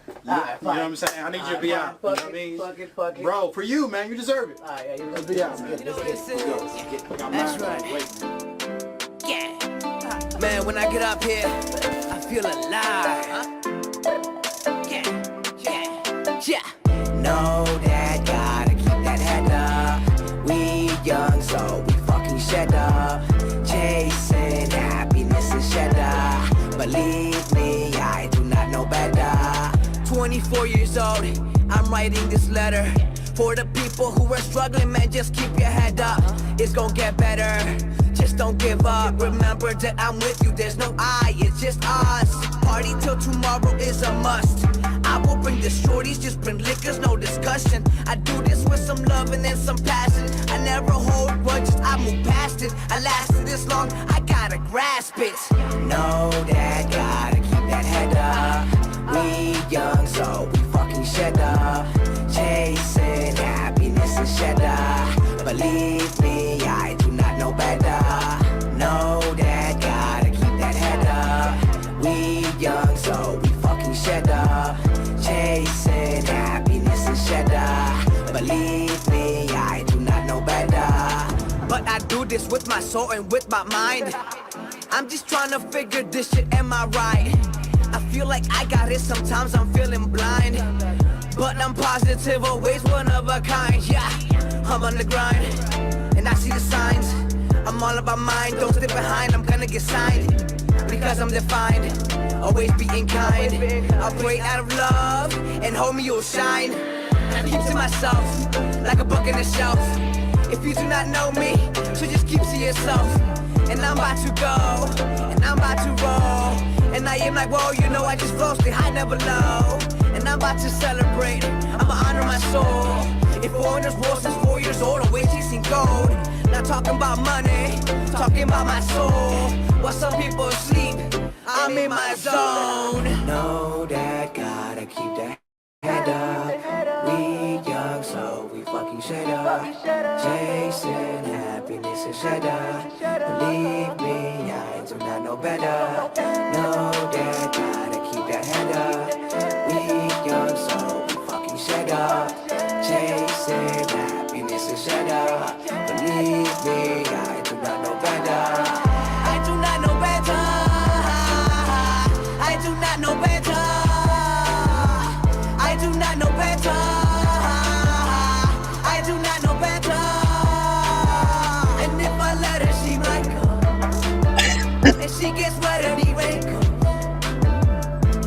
You know what I'm saying? I need you to be out. You know what I mean? Fuck it. Bro, for you, man, you deserve it. Alright, yeah, Let's be out, man. That's right. Yeah. Man, when I get up here, I feel alive. Yeah. Know that gotta keep that head up. We young, so we fucking shed up. Chasing happiness and cheddar. Believe me, I do not know better. 24 years old, I'm writing this letter for the people who are struggling, man, just keep your head up. It's gonna get better, just don't give up. Remember that I'm with you, there's no I, it's just us. Party till tomorrow is a must. I will bring the shorties, just bring liquors, no discussion. I do this with some love and then some passion. I never hold grudges, I move past it. I lasted this long, I gotta grasp it. Know that, gotta keep that head up. We young, so we fucking shed up. Chasing happiness and cheddar. Believe me, I do not know better. Know that, gotta keep that head up. We young, so we fucking shed up. Chasing happiness and cheddar. Believe me, I do not know better. But I do this with my soul and with my mind. I'm just trying to figure this shit, am I right? I feel like I got it, sometimes I'm feeling blind. But I'm positive, always one of a kind, yeah. I'm on the grind, and I see the signs. I'm all about mine, don't stay behind, I'm gonna get signed. Because I'm defined, always being kind. I'll pray out of love, and homie, you'll shine. I keep to myself, like a book in the shelf. If you do not know me, so just keep to yourself. And I'm about to go, and I'm about to roll. And I am like, whoa, you know I just flow, stay high, never low. And I'm about to celebrate, I'ma honor my soul. If foreigners war since 4 years old, always chasing gold. Not talking about money, talking about my soul. While some people sleep, I'm in my zone. Know that, gotta keep that head up. We young, so we Chasing happiness and cheddar. Believe me, I do not know better. Know that gotta keep that head up. We young, so we fucking cheddar. Chasing happiness and cheddar. Believe me, I do not know better. I do not know better. I do not know better. I do not know better. I do not know better. And if I let her, she might come. And she gets wet anyway.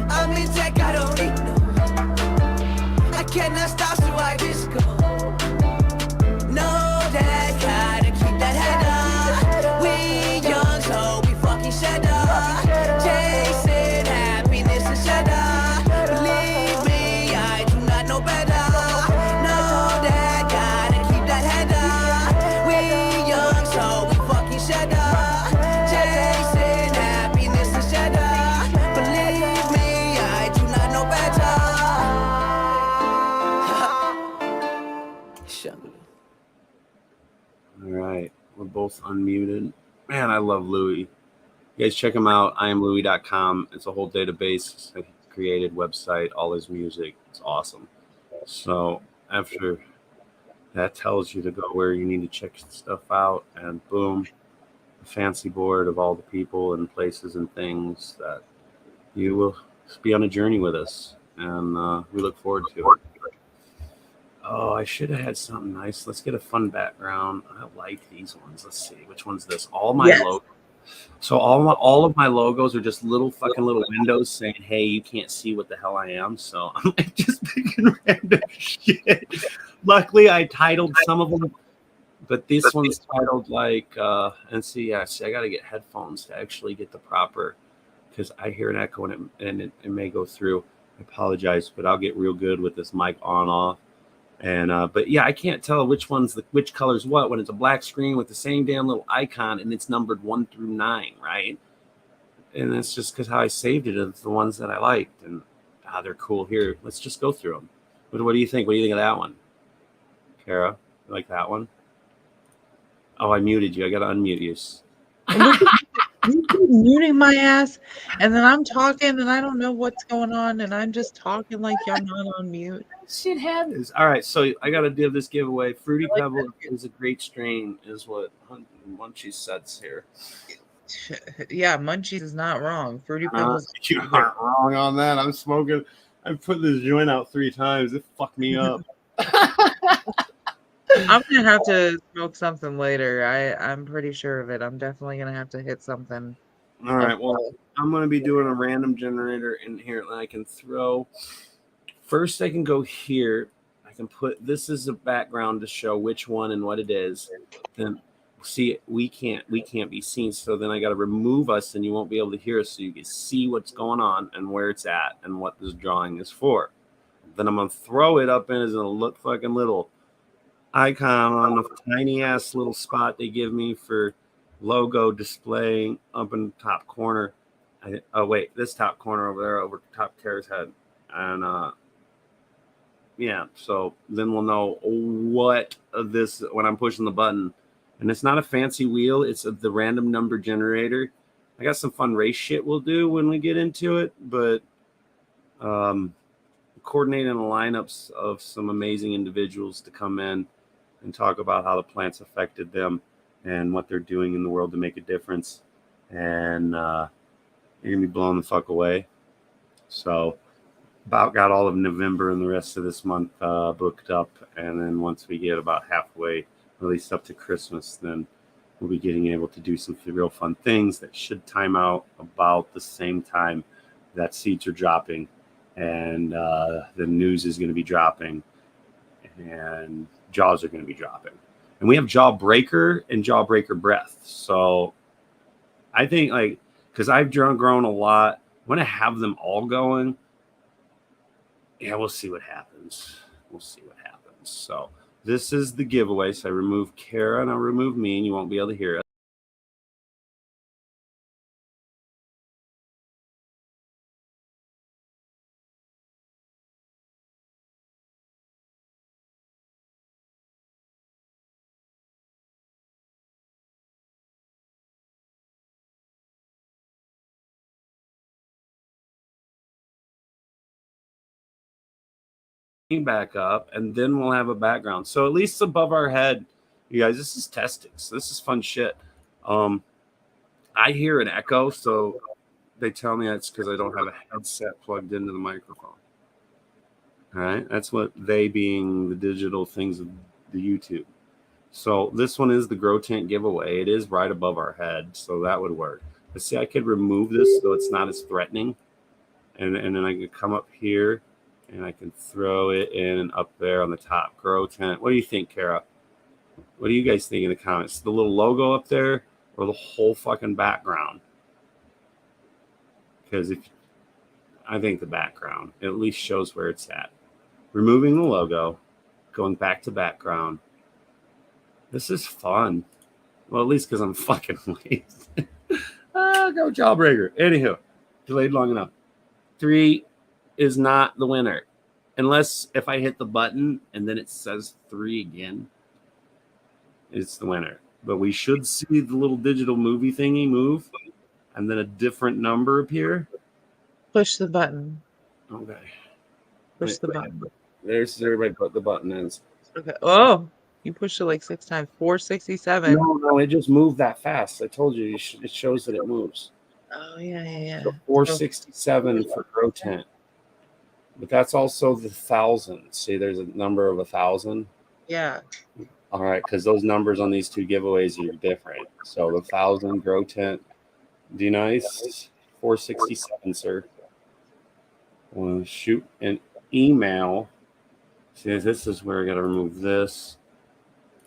I'm in tech, I don't need no. I cannot stop, so I just go. Know that gotta keep that head up. We young, so we fucking cheddar. Chasing happiness and cheddar. Believe me, I do not know better. Know that gotta keep that head up. We young, so we fucking cheddar. Chasing happiness and cheddar. Believe me, I do not know better. Shut up. All right, we're both unmuted. Man, I love Louis. You guys check him out. IamLouis.com. It's a whole database. I created website, all his music. It's awesome. So after that tells you to go where you need to check stuff out, and boom, a fancy board of all the people and places and things that you will be on a journey with us, and we look forward to it. Oh, I should have had something nice. Let's get a fun background. I like these ones. Let's see. Which one's this? All my Yes. logos. So all of my logos are just little windows saying, "Hey, you can't see what the hell I am." So I'm just picking random shit. Luckily, I titled some of them, but this one's titled like and see, I got to get headphones to actually get the proper, because I hear an echo and it may go through. I apologize, but I'll get real good with this mic on off. And but yeah, I can't tell which color's what when it's a black screen with the same damn little icon and it's numbered 1 through 9, right? And it's just because how I saved it of the ones that I liked, and they're cool. Here, let's just go through them. What do you think? What do you think of that one, Kara? You like that one? Oh, I muted you. I got to unmute you. Look at you keep muting my ass, and then I'm talking, and I don't know what's going on, and I'm just talking like I'm not on mute. Shit happens. All right, so I got to give this giveaway. Fruity Pebble is a great strain, is what Munchie says here. Yeah, Munchies is not wrong. Fruity Pebbles. You aren't wrong on that. I'm smoking. I've put this joint out 3 times. It fucked me up. I'm gonna have to smoke something later. I'm pretty sure of it. I'm definitely gonna have to hit something. All right. Well, I'm gonna be doing a random generator in here, and I can throw. First, I can go here. I can put this as a background to show which one and what it is. Then see, we can't be seen. So then I got to remove us, and you won't be able to hear us, so you can see what's going on and where it's at and what this drawing is for. Then I'm gonna throw it up in as a look fucking little icon on a tiny ass little spot they give me for logo displaying up in the top corner. Wait, this top corner over there over top Kara's head. And yeah, so then we'll know what this when I'm pushing the button. And it's not a fancy wheel, it's the random number generator. I got some fun race shit we'll do when we get into it, but coordinating the lineups of some amazing individuals to come in and talk about how the plants affected them and what they're doing in the world to make a difference. And you're gonna be blown the fuck away. So about got all of November and the rest of this month booked up, and then once we get about halfway, at least up to Christmas, then we'll be getting able to do some real fun things that should time out about the same time that seeds are dropping, and the news is going to be dropping, and jaws are going to be dropping, and we have Jawbreaker and Jawbreaker Breath. So I think, like, because I've grown a lot, I want to have them all going. Yeah, we'll see what happens. So this is the giveaway. So I remove Kara and I'll remove me, and you won't be able to hear it. back up, and then we'll have a background. So at least above our head, you guys, this is testing. So this is fun shit. I hear an echo, so they tell me it's because I don't have a headset plugged into the microphone. All right, that's what they being the digital things of the YouTube. So this one is the Grow Tent giveaway. It is right above our head, so that would work. But see, I could remove this so it's not as threatening, and then I could come up here, and I can throw it in and up there on the top. Grow Tent. What do you think, Kara? What do you guys think in the comments? The little logo up there or the whole fucking background? Because I think the background at least shows where it's at. Removing the logo, going back to background. This is fun. Well, at least because I'm fucking late. Go Jawbreaker. Anywho, delayed long enough. 3 is not the winner. Unless if I hit the button and then it says 3 again, it's the winner. But we should see the little digital movie thingy move and then a different number appear. Push the button. Okay. Push the button. There's everybody put the button in. Okay. Oh, you pushed it like 6 times. 467. No, it just moved that fast. I told you, it shows that it moves. Oh, yeah. So 467 for Grow Tent. But that's also the 1,000. See, there's a number of 1,000. Yeah. All right, because those numbers on these 2 giveaways are different. So the 1,000 Grow Tent. Do nice. 467, sir. We'll shoot an email. See, this is where I got to remove this.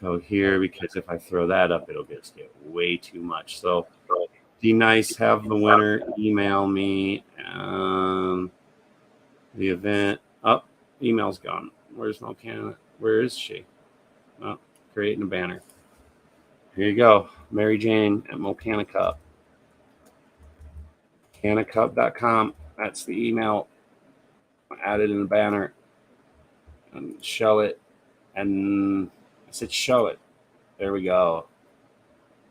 Go here, because if I throw that up, it'll just get way too much. So be nice, have the winner email me the event. Up, email's gone. Where's Smokin? Where is she? Oh, creating a banner. Here you go, Mary Jane at CannaCUP. CannaCUP.com. That's the email. Add it in the banner and show it. And I said show it. There we go.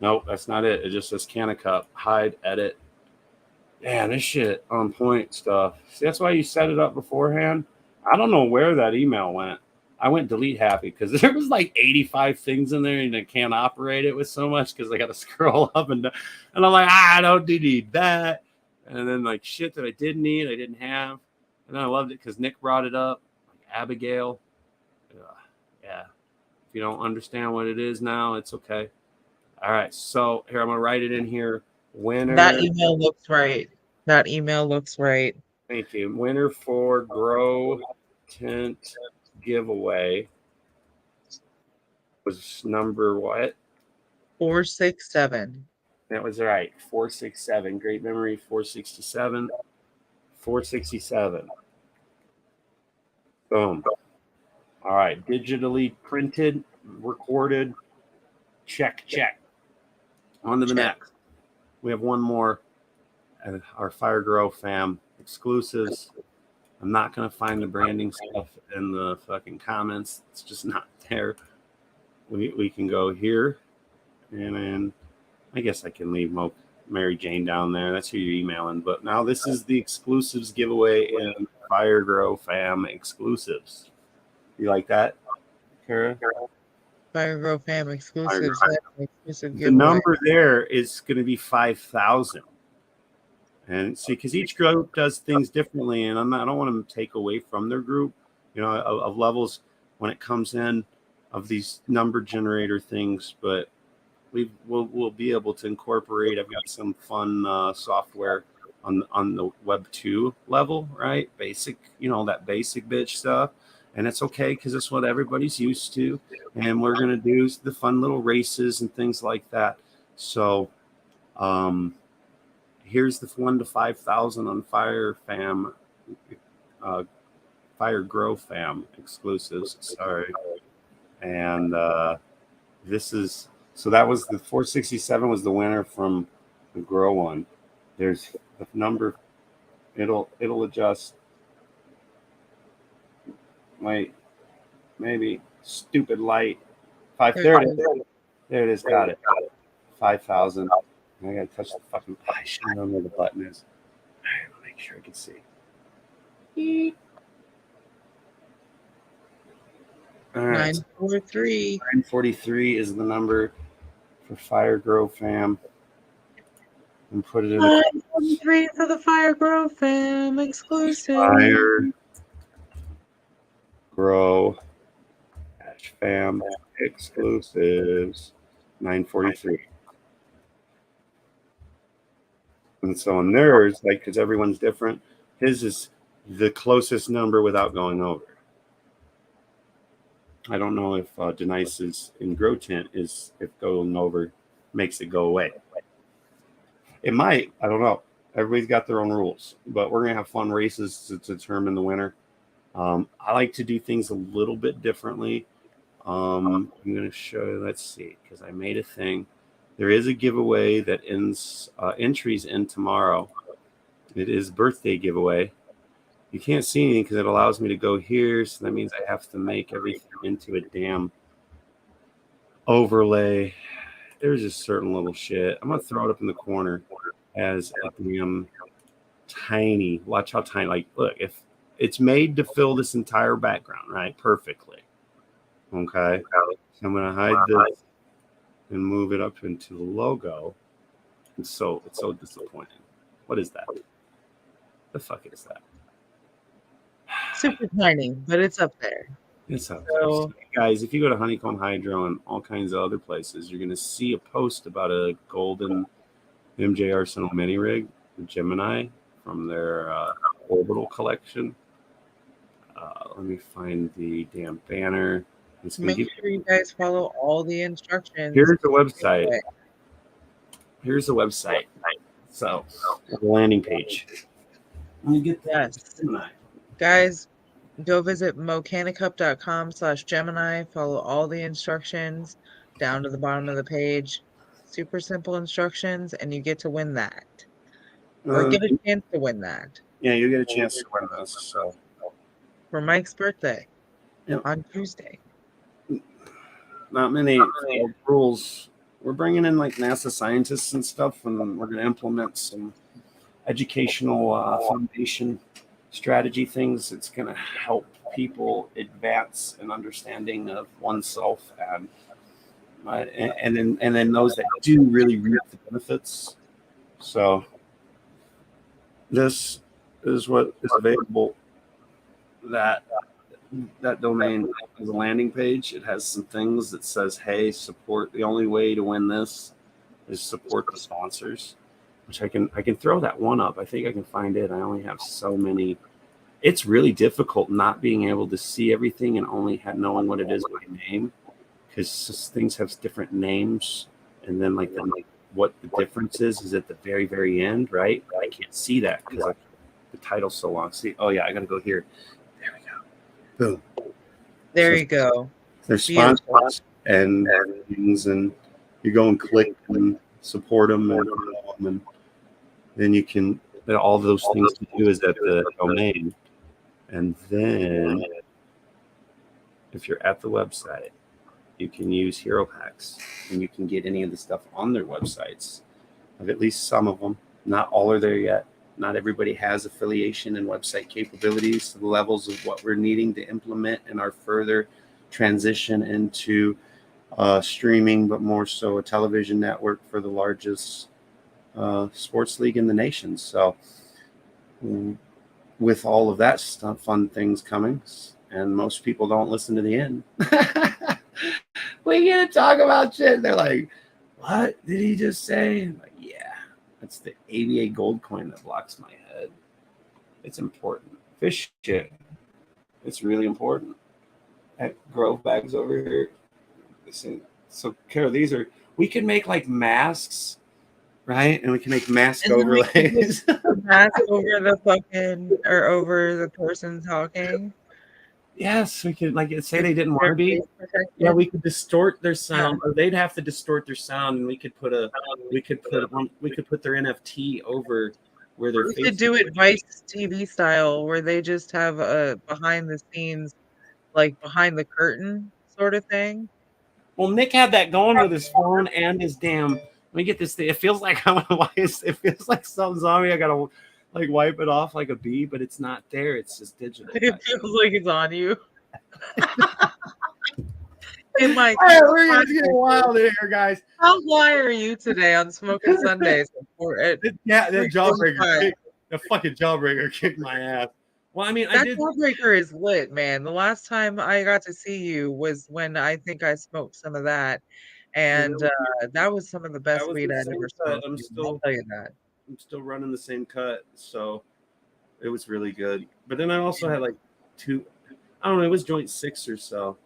Nope, that's not it. It just says CannaCUP. Hide, edit. Man, this shit on point stuff. See, that's why you set it up beforehand. I don't know where that email went. I went delete happy because there was like 85 things in there and I can't operate it with so much because I got to scroll up and down. And I'm like, I don't need that. And then like shit that I did need, I didn't have. And then I loved it because Nick brought it up. Like Abigail. Yeah. If you don't understand what it is now, it's okay. All right. So here, I'm going to write it in here. Winner. That email looks right. Thank you. Winner for Grow Tent giveaway was number what? 467. That was right. 467. Great memory. 467. 467. Boom. All right. Digitally printed, recorded. Check. On to the next. We have one more. Our Fire Grow fam exclusives. I'm not going to find the branding stuff in the fucking comments. It's just not there. We can go here. And then I guess I can leave Mary Jane down there. That's who you're emailing. But now this is the exclusives giveaway and Fire Grow fam exclusives. You like that, Kara? Fire Grow fam exclusives. Exclusive The number there is going to be 5,000. And see, because each group does things differently, and I don't want to take away from their group, of levels when it comes in of these number generator things. But we'll be able to incorporate. I've got some fun software on the Web 2 level, right? Basic, that basic bitch stuff. And it's okay because it's what everybody's used to. And we're going to do the fun little races and things like that. So here's the 1 to 5,000 on Fire Grow fam exclusives. Sorry. And this is, so that was the 467 was the winner from the Grow one. There's the number. It'll adjust. Wait, maybe stupid light. There it is. Got it. 5,000. I gotta touch the fucking. I should know where the button is. All right, I'll make sure I can see. All right. 943. 943 is the number for Fire Grove fam. And put it in the 943 for the Fire Grove fam exclusive. Fire Grow fam exclusives 943. And so on theirs, like, because everyone's different, his is the closest number without going over. I don't know if Denice's in Grow Tent is if going over makes it go away. It might. I don't know. Everybody's got their own rules, but we're gonna have fun races to determine the winner. I like to do things a little bit differently. I'm gonna show you. Let's see, because I made a thing. There is a giveaway that ends entries in tomorrow. It is birthday giveaway. You can't see anything because it allows me to go here. So that means I have to make everything into a damn overlay. There's just certain little shit. I'm going to throw it up in the corner as a damn tiny. Watch how tiny. Like, look, if it's made to fill this entire background, right? Perfectly. Okay. So I'm going to hide this and move it up into the logo. And so it's so disappointing. What is that? The fuck is that? Super tiny, but it's up there. It's up there. So, guys, if you go to Honeycomb Hydro and all kinds of other places, you're going to see a post about a golden MJ Arsenal mini rig, Gemini, from their orbital collection. Let me find the damn banner. Make sure you guys follow all the instructions. Here's the website. Here's the website. So, the landing page. Let me get that. Yes. Guys, go visit MoCannaCUP.com/Gemini. Follow all the instructions down to the bottom of the page. Super simple instructions, and you get to win that. Or get a chance to win that. Yeah, you get a chance to win this. So, for Mike's birthday on Tuesday. Not many rules. We're bringing in like NASA scientists and stuff, and we're going to implement some educational foundation strategy things. It's going to help people advance an understanding of oneself, and then those that do really reap the benefits. So this is what is available. That domain is a landing page. It has some things that says, hey, support. The only way to win this is support the sponsors, which I can throw that one up. I think I can find it. I only have so many. It's really difficult not being able to see everything and only knowing what it is by name, because things have different names. And then like what the difference is at the very, very end, right? I can't see that because the title's so long. See, oh yeah, I got to go here. There we go. Boom. There you go. There's sponsors and things, and you go and click and support them, and then you can. All those things to do is at the domain, and then if you're at the website, you can use Hero Hacks, and you can get any of the stuff on their websites. Of at least some of them. Not all are there yet. Not everybody has affiliation and website capabilities to the levels of what we're needing to implement in our further transition into streaming, but more so a television network for the largest sports league in the nation. So with all of that stuff, fun things coming, and most people don't listen to the end. We get to talk about shit. They're like, what did he just say? I'm like, yeah. That's the ABA gold coin that blocks my head. It's important. Fish shit. It's really important. At Grove bags over here. Listen, so Carol, we can make like masks, right? And we can make mask overlays. Mask over the fucking, or over the person talking. Yes, we could say they didn't want to be. Yeah, we could distort their sound, or they'd have to distort their sound, and we could put their NFT over where their. We could do it Vice TV style, where they just have a behind the scenes, like behind the curtain sort of thing. Well, Nick had that going with his phone and his damn. Let me get this thing. It feels like it feels like something's on me. I gotta like wipe it off like a bee, but it's not there. It's just digital. It feels like it's on you. Hey, Mike, All right, we're gonna get wild in here, guys. how high are you today on Smoking Sundays? Yeah, the jawbreaker, 3:45. the fucking jawbreaker kicked my ass. Well, I mean, I That did. jawbreaker is lit, man. The last time I got to see you was when I think I smoked some of that, and that was some of the That best was weed the I'd same ever cut. smoked. I'll tell you that. I'm still running the same cut, so it was really good. But then I also had like two. I don't know. It was joint 6 or so.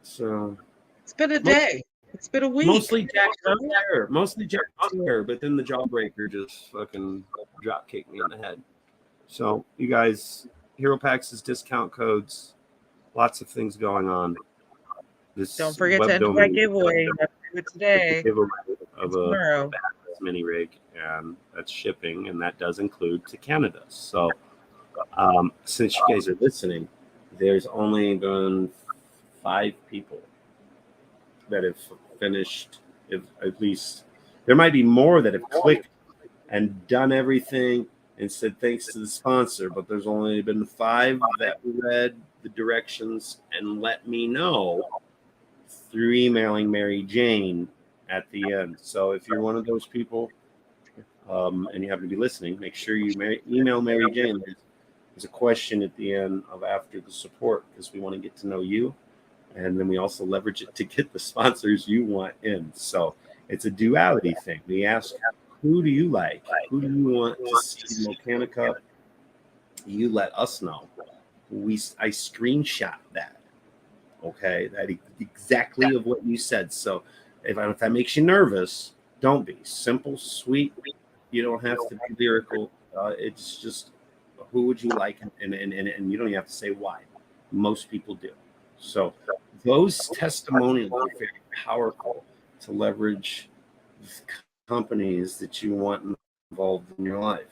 So It's been a day. It's been a week. mostly Jack Hair, but then the jawbreaker just fucking drop kicked me in the head. So you guys, Hero Packs is discount codes, lots of things going on. This Don't forget web to enter that domain giveaway. You have to do it today. giveaway of a Tomorrow. mini rig, and that's shipping, and that does include to Canada. So since you guys are listening, there's only been 5 people that have finished. If at least there might be more that have clicked and done everything and said thanks to the sponsor, but there's only been 5 that read the directions and let me know through emailing Mary Jane at the end. So if you're one of those people and you happen to be listening, make sure you email Mary Jane. There's a question at the end of after the support, because we want to get to know you, and then we also leverage it to get the sponsors you want in. So it's a duality thing. We ask, who do you like? Who do you want to see CannaCUP? You let us know. I screenshot that. Okay, that exactly of what you said. So if that makes you nervous, don't be. Simple, sweet. You don't have to be lyrical. It's just who would you like, and you don't even have to say why. Most people do. So those testimonials are very powerful to leverage companies that you want involved in your life.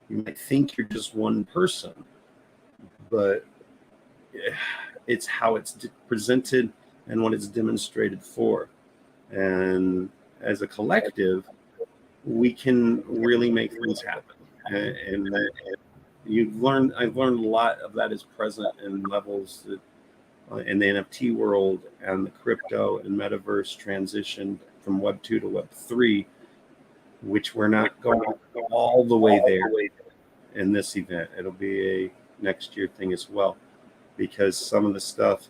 You might think you're just one person, but it's how it's presented and what it's demonstrated for. And as a collective, we can really make things happen. And I've learned a lot of that is present in levels that in the NFT world and the crypto and metaverse transition from Web 2 to Web 3, which we're not going all the way there in this event. It'll be a next year thing as well, because some of the stuff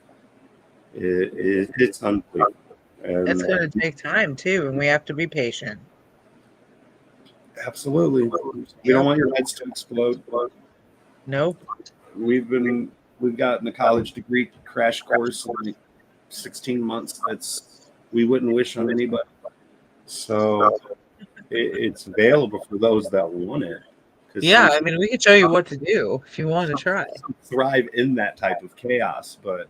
it's unbelievable. And It's going to take time too, and we have to be patient. Absolutely, we don't want your heads to explode. Nope. We've gotten a college degree crash course in 16 months. We wouldn't wish on anybody. So it's available for those that want it. Yeah, I mean, we could show you what to do if you want to try. Thrive in that type of chaos, but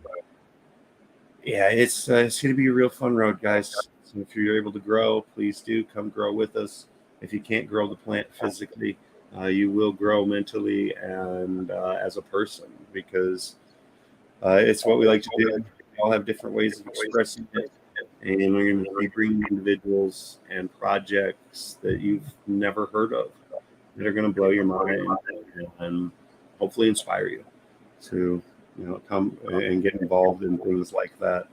yeah, it's going to be a real fun road, guys. So if you're able to grow, please do come grow with us. If you can't grow the plant physically, you will grow mentally and as a person, because it's what we like to do. We all have different ways of expressing it, and we're going to be bringing individuals and projects that you've never heard of that are going to blow your mind and hopefully inspire you to come and get involved in things like that.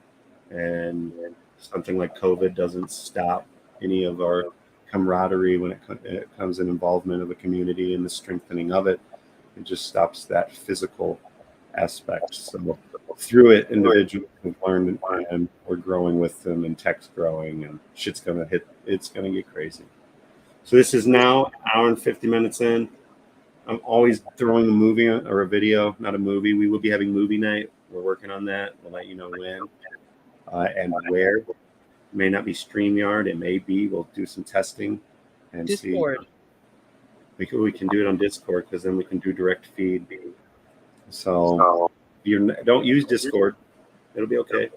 And something like COVID doesn't stop any of our camaraderie when it comes in involvement of a community and the strengthening of it. It just stops that physical aspect. So through it, individuals have learned, and we're growing with them, and tech's growing, and shit's gonna hit. It's gonna get crazy. So this is now an hour and 50 minutes in. I'm always throwing a movie or a video, not a movie. We will be having movie night. We're working on that. We'll let you know when and where. It may not be StreamYard. It may be. We'll do some testing and Discord. see. We can do it on Discord, because then we can do direct feed. So you don't use Discord. It'll be okay.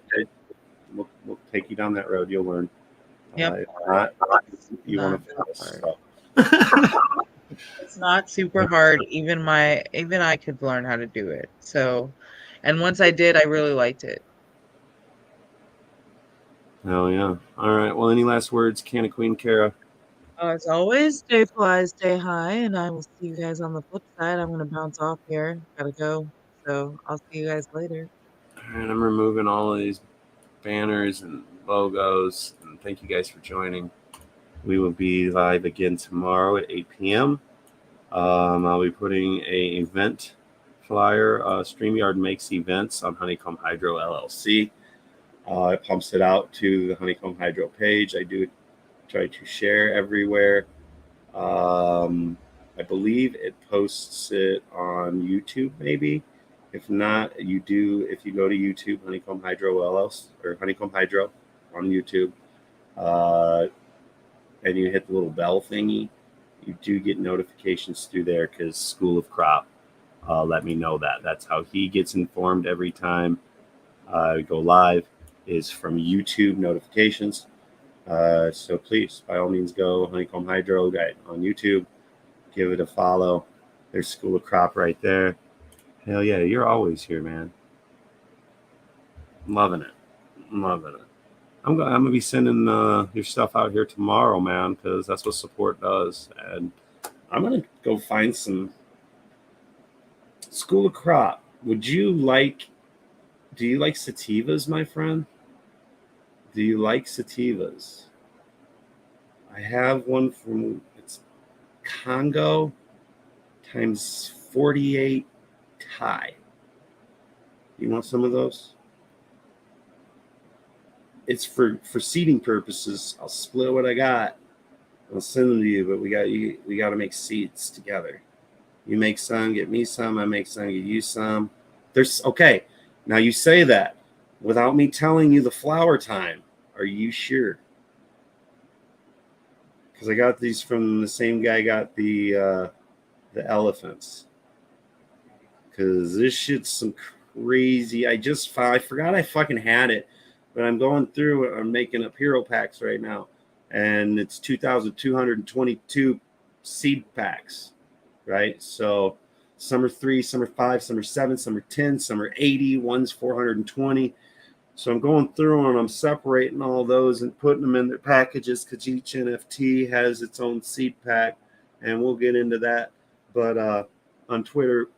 We'll take you down that road. You'll learn. Yep. If not, you want to. It's not super hard. Even I could learn how to do it. So, and once I did, I really liked it. Oh yeah. All right. Well, any last words, Canna Queen Kara? As always, stay fly, stay high, and I will see you guys on the flip side. I'm gonna bounce off here. Gotta go So I'll see you guys later. And I'm removing all of these banners and logos. And thank you guys for joining. We will be live again tomorrow at 8 p.m. I'll be putting a event flyer. StreamYard makes events on Honeycomb Hydro LLC. It pumps it out to the Honeycomb Hydro page. I do try to share everywhere. I believe it posts it on YouTube, maybe. If not, if you go to YouTube, Honeycomb Hydro LLC or Honeycomb Hydro on YouTube, and you hit the little bell thingy, you do get notifications through there because School of Crop let me know that. That's how he gets informed every time I go live, is from YouTube notifications. So please, by all means, go Honeycomb Hydro guy on YouTube. Give it a follow. There's School of Crop right there. Hell yeah, you're always here, man. I'm loving it. I'm gonna be sending your stuff out here tomorrow, man, because that's what support does. And I'm gonna go find some School of Crop. Do you like sativas, my friend? Do you like sativas? I have one from, it's Congo times 48 Thai. You want some of those? It's for seeding purposes. I'll split what I got. I'll send them to you, but we got to make seeds together. You make some, get me some. I make some, get you some. Okay. Now you say that without me telling you the flower time. Are you sure? Because I got these from the same guy got the elephants. Because this shit's some crazy. I forgot I fucking had it, but I'm going through it. I'm making up hero packs right now, and it's 2,222 seed packs, right? So some are 3, some are 5, some are 7, some are 10, some are 80. One's 420. So I'm going through and I'm separating all those and putting them in their packages because each NFT has its own seed pack, and we'll get into that. But on Twitter,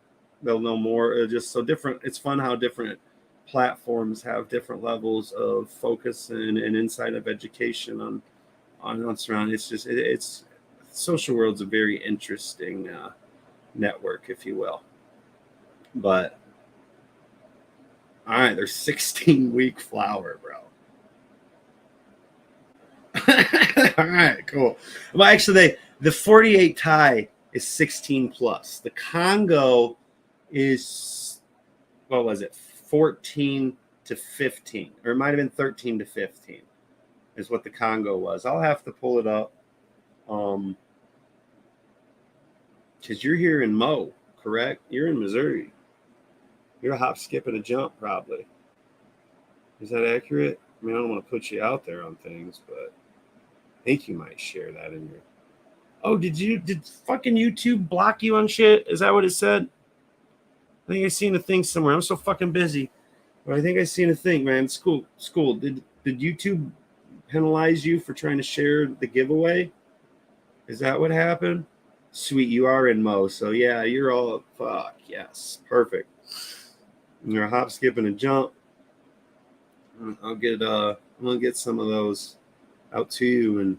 they'll know more. Just so different. It's fun how different platforms have different levels of focus and insight of education on surrounding. It's social world's a very interesting network, if you will. But all right, there's 16-week flower, bro. All right, cool. Well, actually, the 48 Thai is 16 plus. The Congo is, what was it, 14 to 15, or it might have been 13 to 15 is what the Congo was. I'll have to pull it up, because you're here in Mo, correct? You're in Missouri. You're a hop, skip, and a jump, probably. Is that accurate? I mean, I don't want to put you out there on things, but I think you might share that in your... Oh, did fucking YouTube block you on shit? Is that what it said? I think I seen a thing somewhere. I'm so fucking busy. But I think I seen a thing, man. School. Did YouTube penalize you for trying to share the giveaway? Is that what happened? Sweet, you are in Mo, so yeah, you're all... Fuck, yes. Perfect. You're a hop, skip, and a jump. I'm gonna get some of those out to you and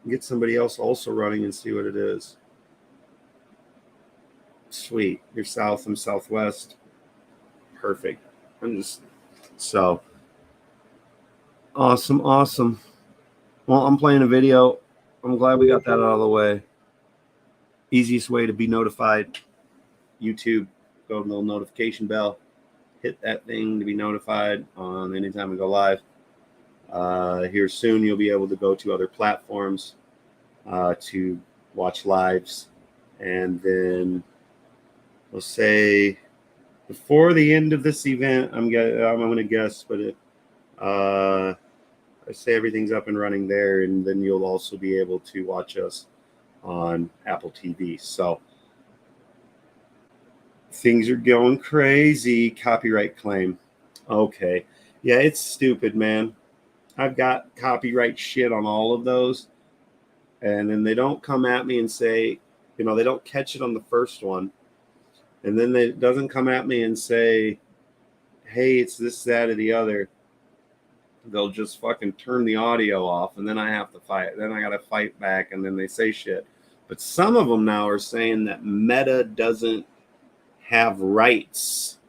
get somebody else also running and see what it is. Sweet. You're south, I'm southwest. Perfect. So awesome. Well, I'm playing a video. I'm glad we got that out of the way. Easiest way to be notified. YouTube. Go to the little notification bell, hit that thing to be notified on anytime we go live. Here soon, you'll be able to go to other platforms to watch lives, and then we'll say before the end of this event, I'm going to guess, but I say everything's up and running there, and then you'll also be able to watch us on Apple TV. So things are going crazy. Copyright claim. Okay. Yeah, it's stupid, man. I've got copyright shit on all of those. And then they don't come at me and say, they don't catch it on the first one. And then it doesn't come at me and say, hey, it's this, that, or the other. They'll just fucking turn the audio off, and then I have to fight. Then I got to fight back, and then they say shit. But some of them now are saying that Meta doesn't have rights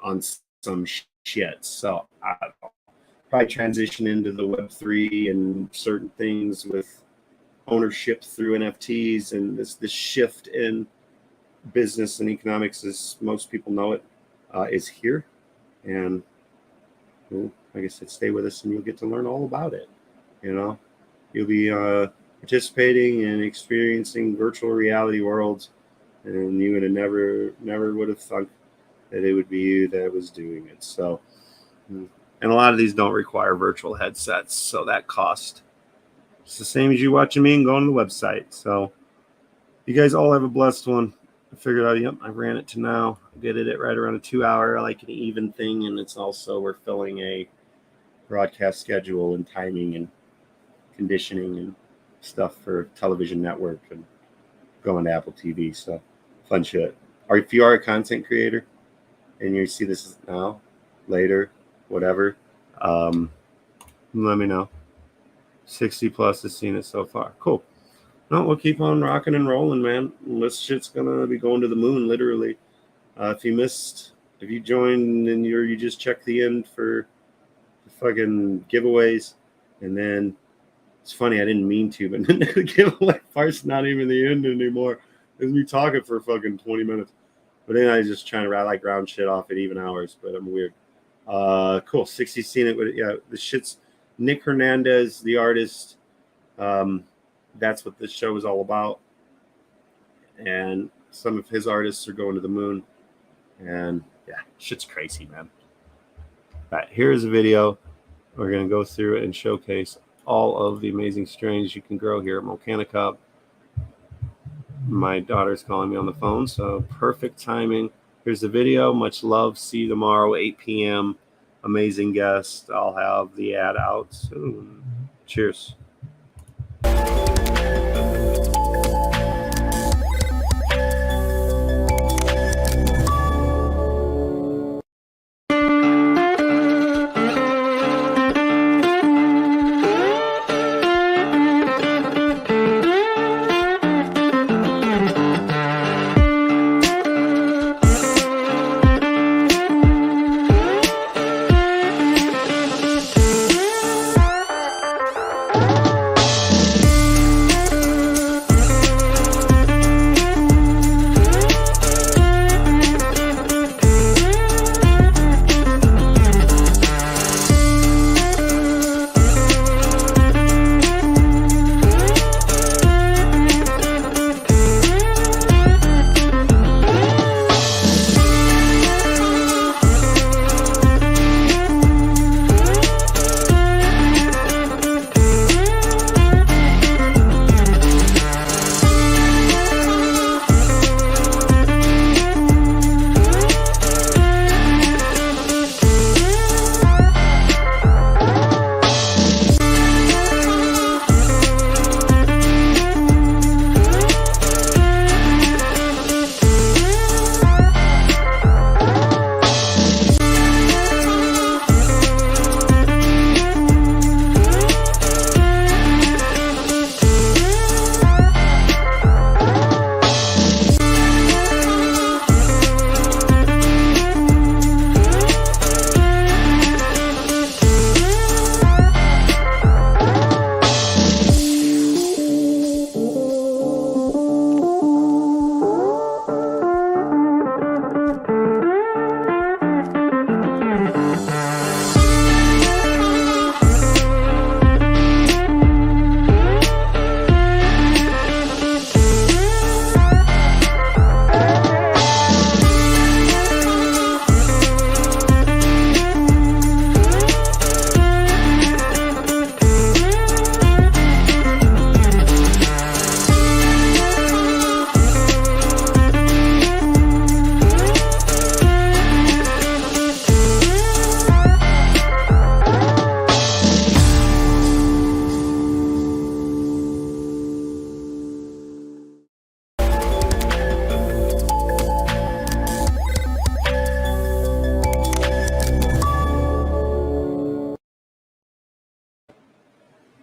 on some shit. So I don't know. Probably transition into the Web3 and certain things with ownership through NFTs, and this shift in business and economics, as most people know it, is here. And well, like I said, stay with us and you'll get to learn all about it. You know, you'll be participating and experiencing virtual reality worlds, and you would have never would have thought that it would be you that was doing it. So, and a lot of these don't require virtual headsets, so that cost it's the same as you watching me and going to the website. So, you guys all have a blessed one. I figured out, yep, I ran it to now. I did it at right around a 2 hour. I like an even thing, and it's also we're filling a broadcast schedule and timing and conditioning and stuff for television network and going to Apple TV. So fun shit. Or if you are a content creator and you see this now, later, whatever, let me know. 60 plus has seen it so far. Cool. No, we'll keep on rocking and rolling, man. This shit's gonna be going to the moon, literally. If you joined and you just check the end for the fucking giveaways, and then it's funny, I didn't mean to, but the giveaway part's not even the end anymore. It's me talking for fucking 20 minutes. But then I just trying to round shit off at even hours, but I'm weird. Cool. 60 seen it, but yeah, the shit's Nick Hernandez, the artist. That's what this show is all about. And some of his artists are going to the moon. And yeah, shit's crazy, man. All right, here's a video. We're going to go through it and showcase all of the amazing strains you can grow here at CannaCUP. My daughter's calling me on the phone, so perfect timing. Here's the video. Much love. See you tomorrow, 8 p.m. Amazing guest. I'll have the ad out soon. Cheers.